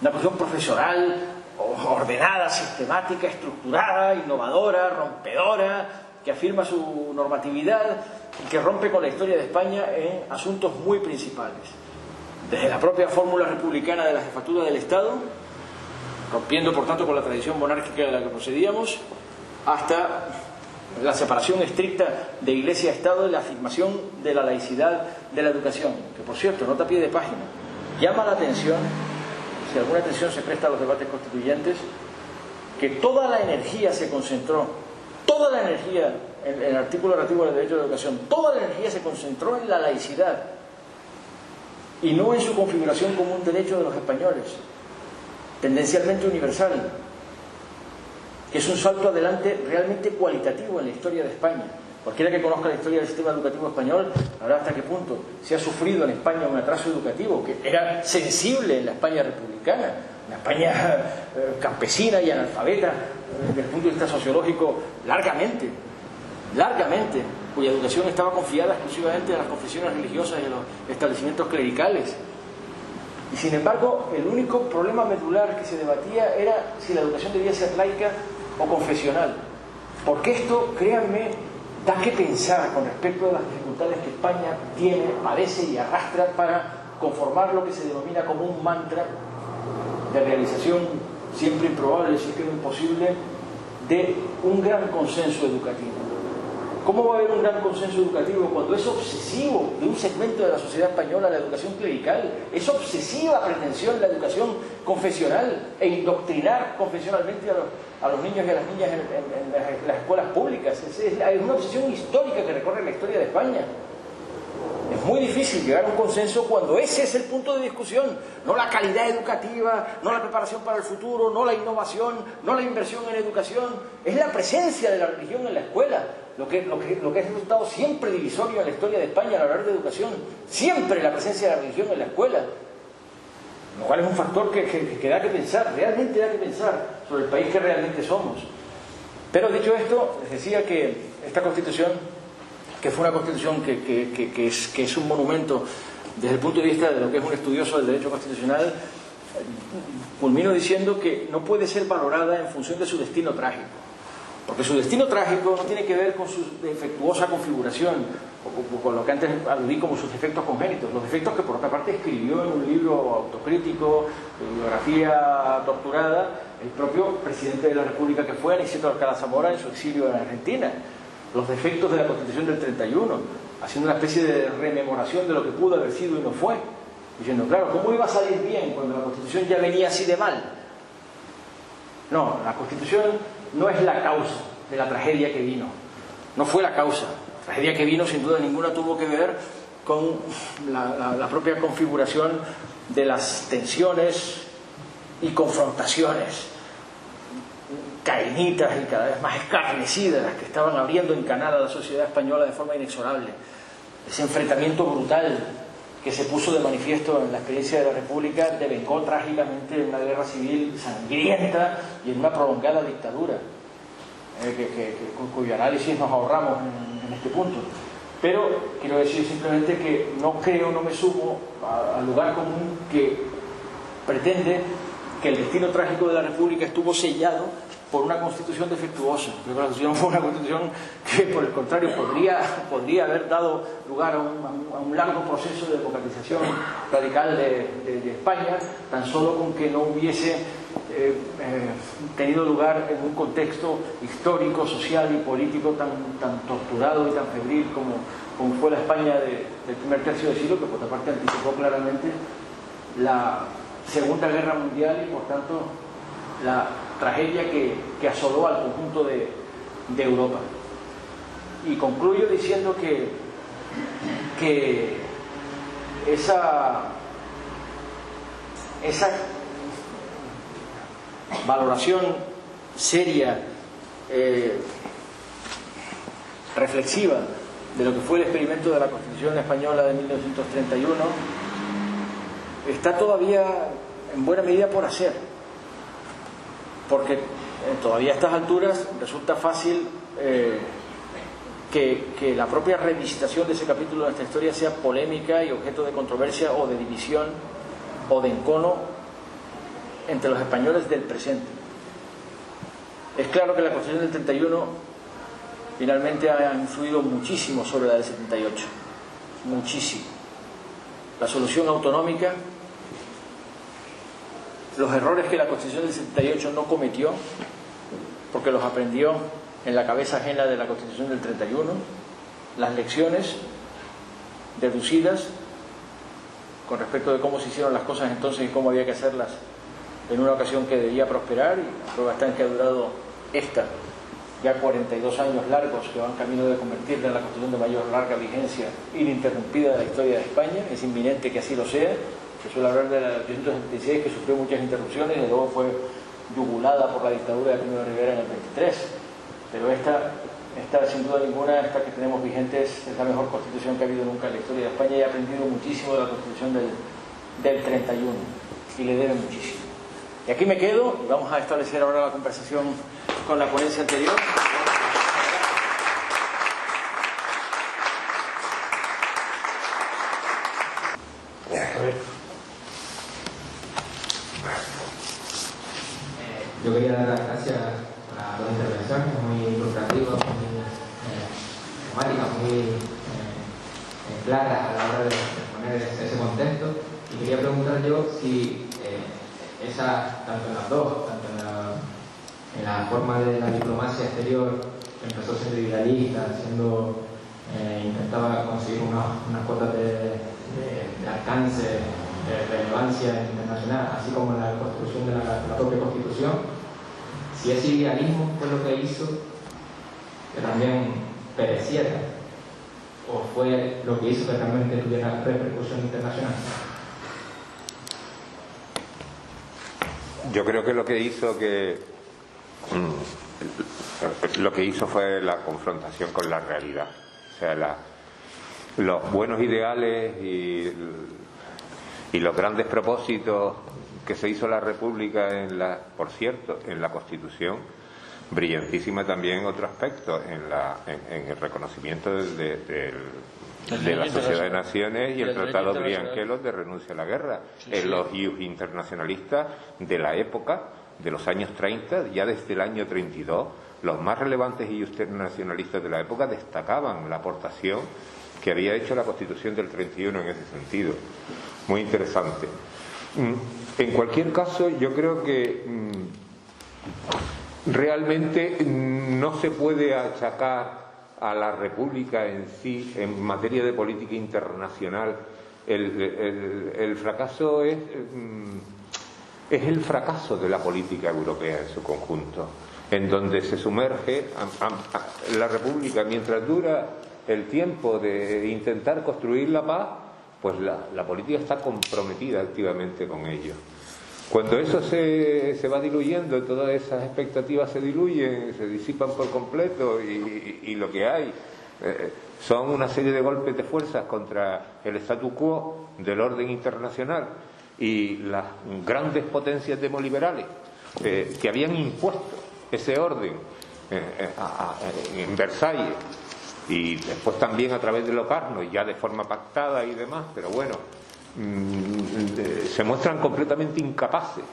una cuestión profesional, ordenada, sistemática, estructurada, innovadora, rompedora, que afirma su normatividad y que rompe con la historia de España en asuntos muy principales. Desde la propia fórmula republicana de la jefatura del Estado, rompiendo por tanto con la tradición monárquica de la que procedíamos, hasta la separación estricta de Iglesia-Estado y la afirmación de la laicidad de la educación, que por cierto, nota a pie de página, llama la atención, si alguna atención se presta a los debates constituyentes, que toda la energía se concentró, toda la energía, en el artículo relativo al derecho de educación, toda la energía se concentró en la laicidad y no en su configuración como un derecho de los españoles, tendencialmente universal, que es un salto adelante realmente cualitativo en la historia de España. Cualquiera que conozca la historia del sistema educativo español sabrá hasta qué punto se ha sufrido en España un atraso educativo que era sensible en la España republicana, en la España campesina y analfabeta, desde el punto de vista sociológico, largamente, cuya educación estaba confiada exclusivamente a las confesiones religiosas y a los establecimientos clericales. Y sin embargo, el único problema medular que se debatía era si la educación debía ser laica o confesional. Porque esto, créanme, da que pensar con respecto a las dificultades que España tiene, padece y arrastra para conformar lo que se denomina como un mantra de realización siempre improbable, si es que no imposible, de un gran consenso educativo. ¿Cómo va a haber un gran consenso educativo cuando es obsesivo de un segmento de la sociedad española la educación clerical? Es obsesiva pretensión la educación confesional e indoctrinar confesionalmente a los niños y a las niñas en las escuelas públicas. Es una obsesión histórica que recorre la historia de España. Es muy difícil llegar a un consenso cuando ese es el punto de discusión, no la calidad educativa, no la preparación para el futuro, no la innovación, no la inversión en educación, es la presencia de la religión en la escuela, lo que ha resultado siempre divisorio en la historia de España al hablar de educación, siempre la presencia de la religión en la escuela, lo cual es un factor que da que pensar, realmente da que pensar sobre el país que realmente somos. Pero dicho esto, les decía que esta Constitución, que fue una Constitución que es un monumento desde el punto de vista de lo que es un estudioso del derecho constitucional, culmino diciendo que no puede ser valorada en función de su destino trágico, porque su destino trágico no tiene que ver con su defectuosa configuración o con lo que antes aludí como sus defectos congénitos, los defectos que por otra parte escribió en un libro autocrítico, de biografía torturada, el propio presidente de la República que fue, Aniceto Alcalá Zamora, en su exilio en Argentina. Los defectos de la Constitución del 31, haciendo una especie de rememoración de lo que pudo haber sido y no fue, diciendo, claro, ¿cómo iba a salir bien cuando la Constitución ya venía así de mal? No, la Constitución no es la causa de la tragedia que vino, no fue la causa. La tragedia que vino, sin duda ninguna, tuvo que ver con la propia configuración de las tensiones y confrontaciones cainitas y cada vez más escarnecidas las que estaban abriendo en Canadá la sociedad española de forma inexorable. Ese enfrentamiento brutal que se puso de manifiesto en la experiencia de la República devengó trágicamente en una guerra civil sangrienta y en una prolongada dictadura, cuyo análisis nos ahorramos en este punto. Pero quiero decir simplemente que no me sumo al lugar común que pretende que el destino trágico de la República estuvo sellado por una constitución defectuosa. Creo que la constitución fue una constitución que, por el contrario, podría haber dado lugar a un largo proceso de democratización radical de España, tan solo con que no hubiese tenido lugar en un contexto histórico, social y político tan torturado y tan febril como fue la España del primer tercio del siglo, que por otra parte anticipó claramente la Segunda Guerra Mundial y por tanto la tragedia que asoló al conjunto de Europa. Y concluyo diciendo que esa valoración seria, reflexiva de lo que fue el experimento de la Constitución Española de 1931 está todavía en buena medida por hacer, porque todavía a estas alturas resulta fácil que la propia revisitación de ese capítulo de nuestra historia sea polémica y objeto de controversia o de división o de encono entre los españoles del presente. Es claro que la Constitución del 31 finalmente ha influido muchísimo sobre la del 78, muchísimo. La solución autonómica, los errores que la Constitución del 78 no cometió, porque los aprendió en la cabeza ajena de la Constitución del 31, las lecciones deducidas con respecto de cómo se hicieron las cosas entonces y cómo había que hacerlas en una ocasión que debía prosperar, y la prueba está en que ha durado esta ya 42 años largos, que van camino de convertirla en la Constitución de mayor larga vigencia ininterrumpida de la historia de España. Es inminente que así lo sea. Se suele hablar de la de 1876, que sufrió muchas interrupciones y luego fue yugulada por la dictadura de Primo de Rivera en el 23, pero esta sin duda ninguna, esta que tenemos vigente, es la mejor constitución que ha habido nunca en la historia de España, y he aprendido muchísimo de la constitución del 31 y le debe muchísimo. Y aquí me quedo y vamos a establecer ahora la conversación con la ponencia anterior. Yo quería dar las gracias a las intervenciones muy ilustrativas, muy temáticas, muy claras a la hora de poner ese contexto, y quería preguntar yo si tanto en las dos, tanto en la forma de la diplomacia exterior, que empezó siendo idealista, intentaba conseguir unas cuotas de alcance, de relevancia internacional, así como la construcción de la propia Constitución, si ese idealismo fue lo que hizo que también pereciera, o fue lo que hizo que realmente tuviera repercusión internacional. Yo creo que lo que hizo fue la confrontación con la realidad. O sea, los buenos ideales y los grandes propósitos que se hizo la República por cierto, en la Constitución, brillantísima también otro aspecto, en el reconocimiento de la Sociedad de Naciones y el Tratado Brianquelos de renuncia a la guerra, en los ius internacionalistas de la época, de los años 30, ya desde el año 32, los más relevantes ius internacionalistas de la época destacaban la aportación que había hecho la Constitución del 31 en ese sentido. Muy interesante. En cualquier caso, yo creo que realmente no se puede achacar a la República en sí, en materia de política internacional. El fracaso es el fracaso de la política europea en su conjunto, en donde se sumerge la República. Mientras dura el tiempo de intentar construir la paz, pues la política está comprometida activamente con ello. Cuando eso se va diluyendo, todas esas expectativas se diluyen, se disipan por completo, y lo que hay son una serie de golpes de fuerzas contra el statu quo del orden internacional y las grandes potencias demoliberales que habían impuesto ese orden en Versalles, y después también a través de Locarno, ya de forma pactada y demás, pero bueno, se muestran completamente incapaces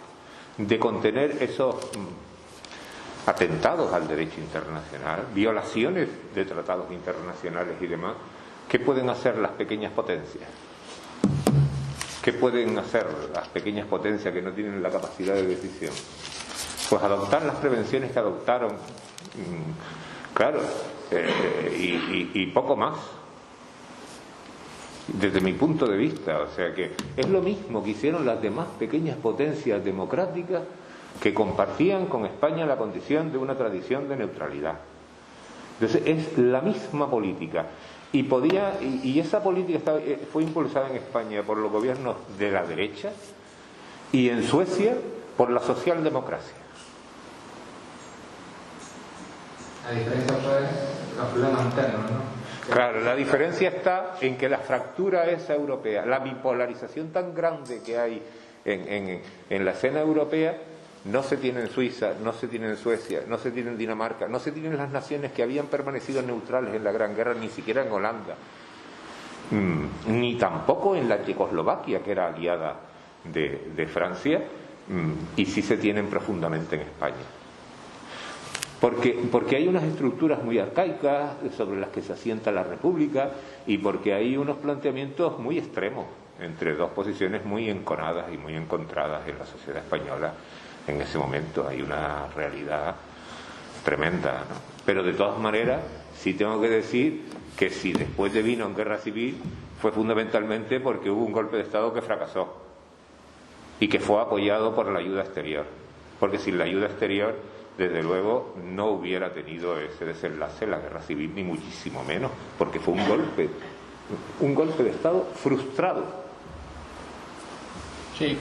de contener esos atentados al derecho internacional, violaciones de tratados internacionales y demás. ¿Qué pueden hacer las pequeñas potencias? ¿Qué pueden hacer las pequeñas potencias que no tienen la capacidad de decisión? Pues adoptar las prevenciones que adoptaron, claro, y poco más, desde mi punto de vista. O sea que es lo mismo que hicieron las demás pequeñas potencias democráticas que compartían con España la condición de una tradición de neutralidad. Entonces es la misma política, y esa política fue impulsada en España por los gobiernos de la derecha y en Suecia por la socialdemocracia. La diferencia fue los problemas internos, ¿no? Claro, la diferencia está en que la fractura esa europea, la bipolarización tan grande que hay en la escena europea, no se tiene en Suiza, no se tiene en Suecia, no se tiene en Dinamarca, no se tiene en las naciones que habían permanecido neutrales en la Gran Guerra, ni siquiera en Holanda, ni tampoco en la Checoslovaquia, que era aliada de Francia, y sí se tienen profundamente en España. Porque hay unas estructuras muy arcaicas sobre las que se asienta la República, y porque hay unos planteamientos muy extremos entre dos posiciones muy enconadas y muy encontradas en la sociedad española. En ese momento hay una realidad tremenda, ¿no? Pero de todas maneras sí tengo que decir que si después de vino en guerra civil fue fundamentalmente porque hubo un golpe de Estado que fracasó y que fue apoyado por la ayuda exterior, porque sin la ayuda exterior desde luego no hubiera tenido ese desenlace la guerra civil, ni muchísimo menos, porque fue un golpe de Estado frustrado. Sí,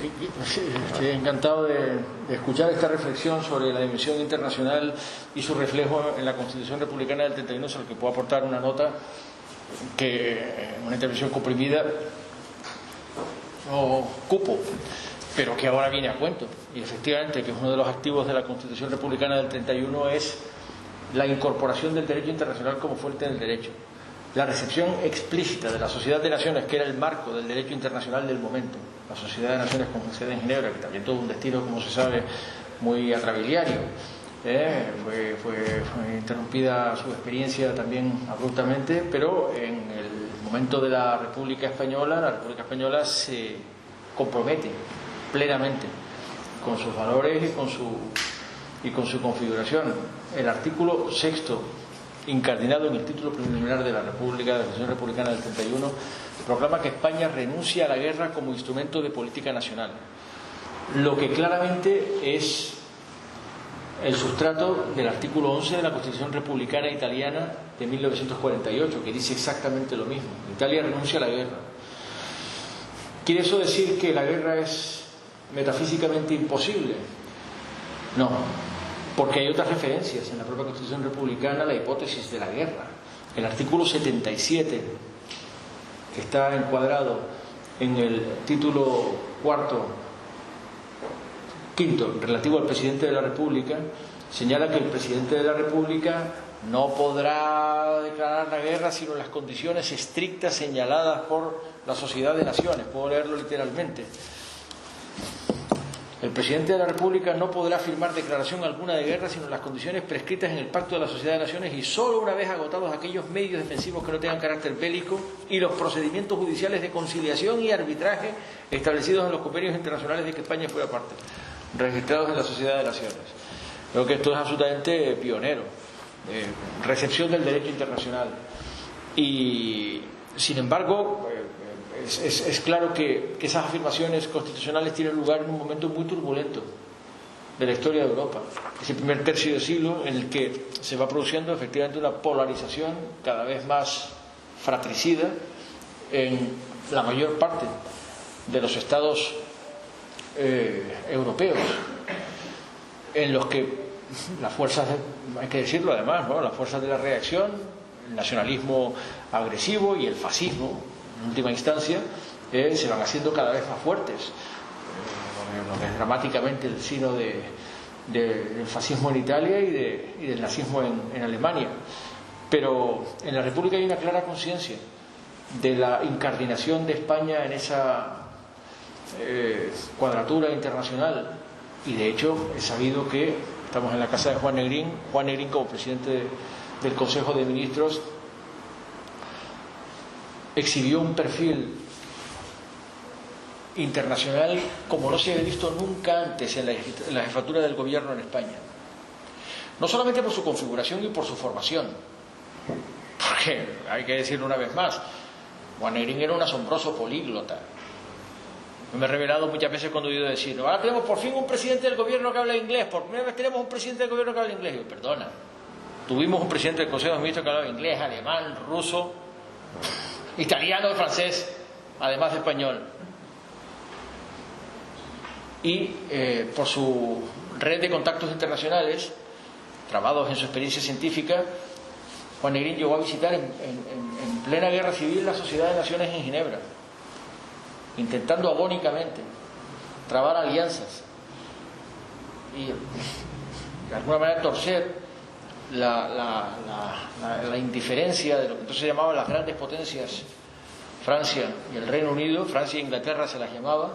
estoy encantado de escuchar esta reflexión sobre la dimensión internacional y su reflejo en la Constitución Republicana del 31, sobre el que puedo aportar una nota que en una intervención comprimida no cupo, pero que ahora viene a cuento. Y efectivamente que uno de los activos de la Constitución Republicana del 31 es la incorporación del derecho internacional como fuente del derecho. La recepción explícita de la Sociedad de Naciones, que era el marco del derecho internacional del momento, la Sociedad de Naciones con sede en Ginebra, que también tuvo un destino, como se sabe, muy atrabiliario. Fue interrumpida su experiencia también abruptamente, pero en el momento de la República Española se compromete plenamente con sus valores y con su configuración. El artículo 6º, incardinado en el título preliminar de la Constitución Republicana del 31, proclama que España renuncia a la guerra como instrumento de política nacional, lo que claramente es el sustrato del artículo 11 de la Constitución Republicana Italiana de 1948, que dice exactamente lo mismo. Italia renuncia a la guerra. ¿Quiere eso decir que la guerra es metafísicamente imposible? No, porque hay otras referencias en la propia Constitución Republicana a la hipótesis de la guerra. El artículo 77, que está encuadrado en el título quinto, relativo al presidente de la República, señala que el presidente de la República no podrá declarar la guerra sino en las condiciones estrictas señaladas por la Sociedad de Naciones. Puedo leerlo literalmente. El presidente de la República no podrá firmar declaración alguna de guerra sino en las condiciones prescritas en el Pacto de la Sociedad de Naciones, y solo una vez agotados aquellos medios defensivos que no tengan carácter bélico y los procedimientos judiciales de conciliación y arbitraje establecidos en los convenios internacionales de que España fuera parte, registrados en la Sociedad de Naciones. Creo que esto es absolutamente pionero, recepción del derecho internacional. Y sin embargo es claro que esas afirmaciones constitucionales tienen lugar en un momento muy turbulento de la historia de Europa. Es el primer tercio de siglo en el que se va produciendo efectivamente una polarización cada vez más fratricida en la mayor parte de los estados europeos, en los que las fuerzas, hay que decirlo además, ¿no?, las fuerzas de la reacción, el nacionalismo agresivo y el fascismo, en última instancia, se van haciendo cada vez más fuertes. Lo que es dramáticamente el signo del fascismo en Italia y del nazismo en Alemania. Pero en la República hay una clara conciencia de la incardinación de España en esa cuadratura internacional, y de hecho he sabido que estamos en la casa de Juan Negrín como presidente del Consejo de Ministros exhibió un perfil internacional como no se había visto nunca antes en la jefatura del gobierno en España, no solamente por su configuración y por su formación, porque hay que decirlo una vez más, Juan Negrín era un asombroso políglota. Me he revelado muchas veces cuando he oído decir, ahora tenemos por fin un presidente del gobierno que habla inglés, por primera vez tenemos un presidente del gobierno que habla inglés. Y yo, perdona, tuvimos un presidente del Consejo de Ministros que hablaba inglés, alemán, ruso, italiano y francés, además de español. Y por su red de contactos internacionales, trabados en su experiencia científica, Juan Negrín llegó a visitar en plena guerra civil la Sociedad de Naciones en Ginebra, intentando agónicamente trabar alianzas y de alguna manera torcer la indiferencia de lo que entonces se llamaban las grandes potencias, Francia y el Reino Unido. Francia e Inglaterra se las llamaba,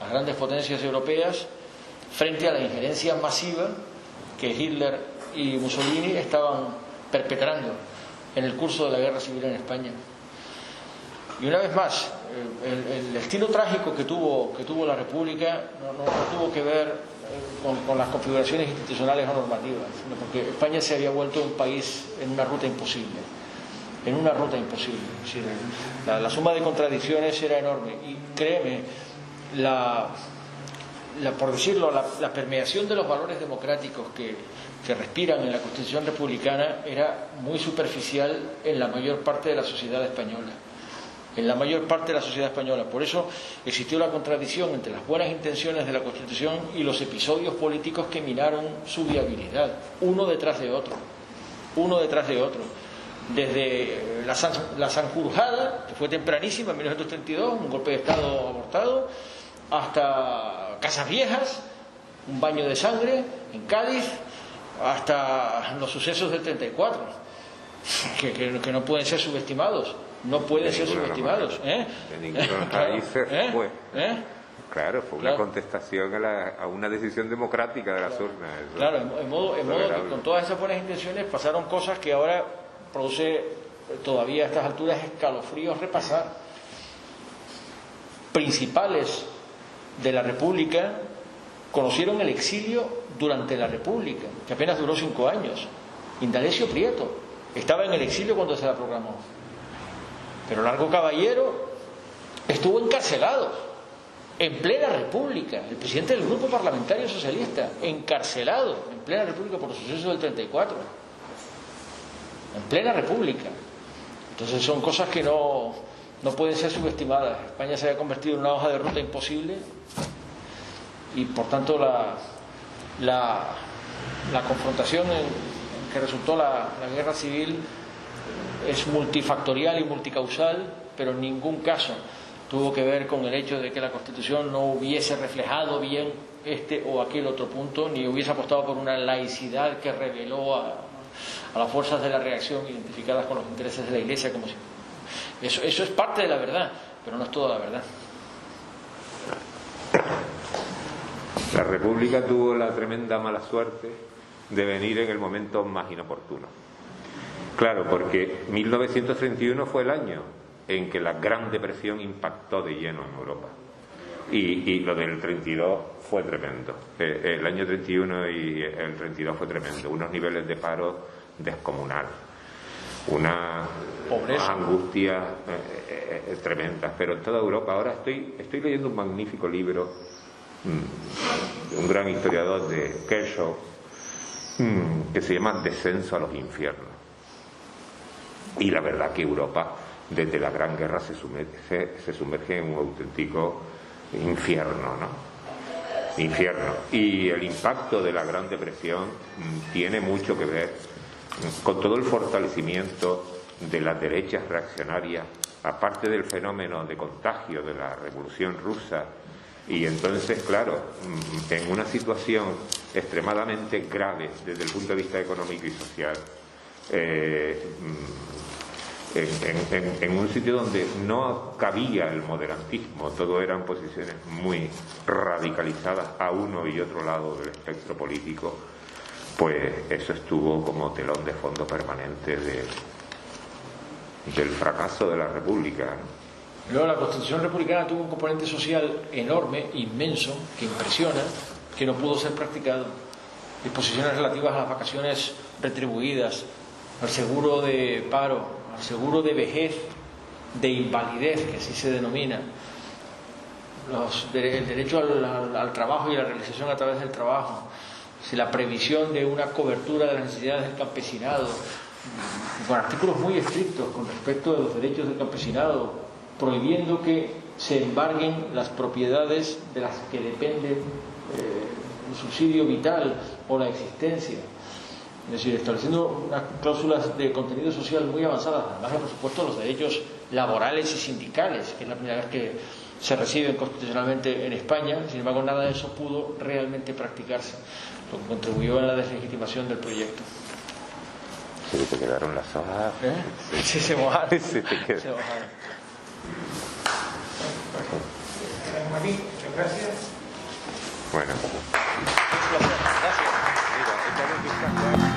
las grandes potencias europeas, frente a la injerencia masiva que Hitler y Mussolini estaban perpetrando en el curso de la guerra civil en España. Y una vez más, el estilo trágico que tuvo la República no tuvo que ver con las configuraciones institucionales o normativas, sino porque España se había vuelto un país en una ruta imposible. Es decir, la suma de contradicciones era enorme. Y créeme, por decirlo, la permeación de los valores democráticos que respiran en la Constitución republicana era muy superficial en la mayor parte de la sociedad española. Por eso existió la contradicción entre las buenas intenciones de la Constitución y los episodios políticos que minaron su viabilidad, uno detrás de otro. Desde la Sanjurjada, que fue tempranísima, en 1932, un golpe de Estado abortado, hasta Casas Viejas, un baño de sangre en Cádiz, hasta los sucesos del 34, que no pueden ser subestimados. En ninguno de los países fue. Claro, fue una contestación a una decisión democrática de las urnas. Claro, en modo que con todas esas buenas intenciones pasaron cosas que ahora produce todavía a estas alturas escalofríos repasar. Principales de la República conocieron el exilio durante la República, que apenas duró 5 años. Indalecio Prieto estaba en el exilio cuando se la proclamó, pero Largo Caballero estuvo encarcelado en plena República. El presidente del Grupo Parlamentario Socialista, encarcelado en plena República por los sucesos del 34, en plena República. Entonces son cosas que no pueden ser subestimadas. España se había convertido en una hoja de ruta imposible y por tanto la confrontación en que resultó la guerra civil es multifactorial y multicausal, pero en ningún caso tuvo que ver con el hecho de que la Constitución no hubiese reflejado bien este o aquel otro punto, ni hubiese apostado por una laicidad que reveló a las fuerzas de la reacción identificadas con los intereses de la Iglesia, como si... Eso es parte de la verdad, pero no es toda la verdad. La República tuvo la tremenda mala suerte de venir en el momento más inoportuno. Claro, porque 1931 fue el año en que la Gran Depresión impactó de lleno en Europa. Y lo del 32 fue tremendo. El año 31 y el 32 fue tremendo. Unos niveles de paro descomunales. Una angustia tremenda. Pero en toda Europa. Ahora estoy leyendo un magnífico libro de un gran historiador de Kershaw que se llama Descenso a los infiernos. Y la verdad que Europa, desde la Gran Guerra, se sumerge en un auténtico infierno, ¿no? Infierno. Y el impacto de la Gran Depresión tiene mucho que ver con todo el fortalecimiento de las derechas reaccionarias, aparte del fenómeno de contagio de la Revolución Rusa. Y entonces, claro, en una situación extremadamente grave desde el punto de vista económico y social, en un sitio donde no cabía el moderantismo, todo eran posiciones muy radicalizadas a uno y otro lado del espectro político, pues eso estuvo como telón de fondo permanente del fracaso de la República, ¿no? Luego la Constitución republicana tuvo un componente social enorme, inmenso, que impresiona, que no pudo ser practicado. Disposiciones relativas a las vacaciones retribuidas, al seguro de paro, al seguro de vejez, de invalidez, que así se denomina, el derecho al trabajo y la realización a través del trabajo, la previsión de una cobertura de las necesidades del campesinado, con artículos muy estrictos con respecto de los derechos del campesinado, prohibiendo que se embarguen las propiedades de las que dependen el subsidio vital o la existencia. Es decir, estableciendo unas cláusulas de contenido social muy avanzadas, además de, por supuesto, los derechos laborales y sindicales, que es la primera vez que se reciben constitucionalmente en España. Sin embargo, nada de eso pudo realmente practicarse, lo que contribuyó a la deslegitimación del proyecto. Se te quedaron las hojas. Sí, se mojaron. Se te quedaron. Se mojaron. Gracias. Bueno. Un placer. Gracias. Mira, esta vez que estás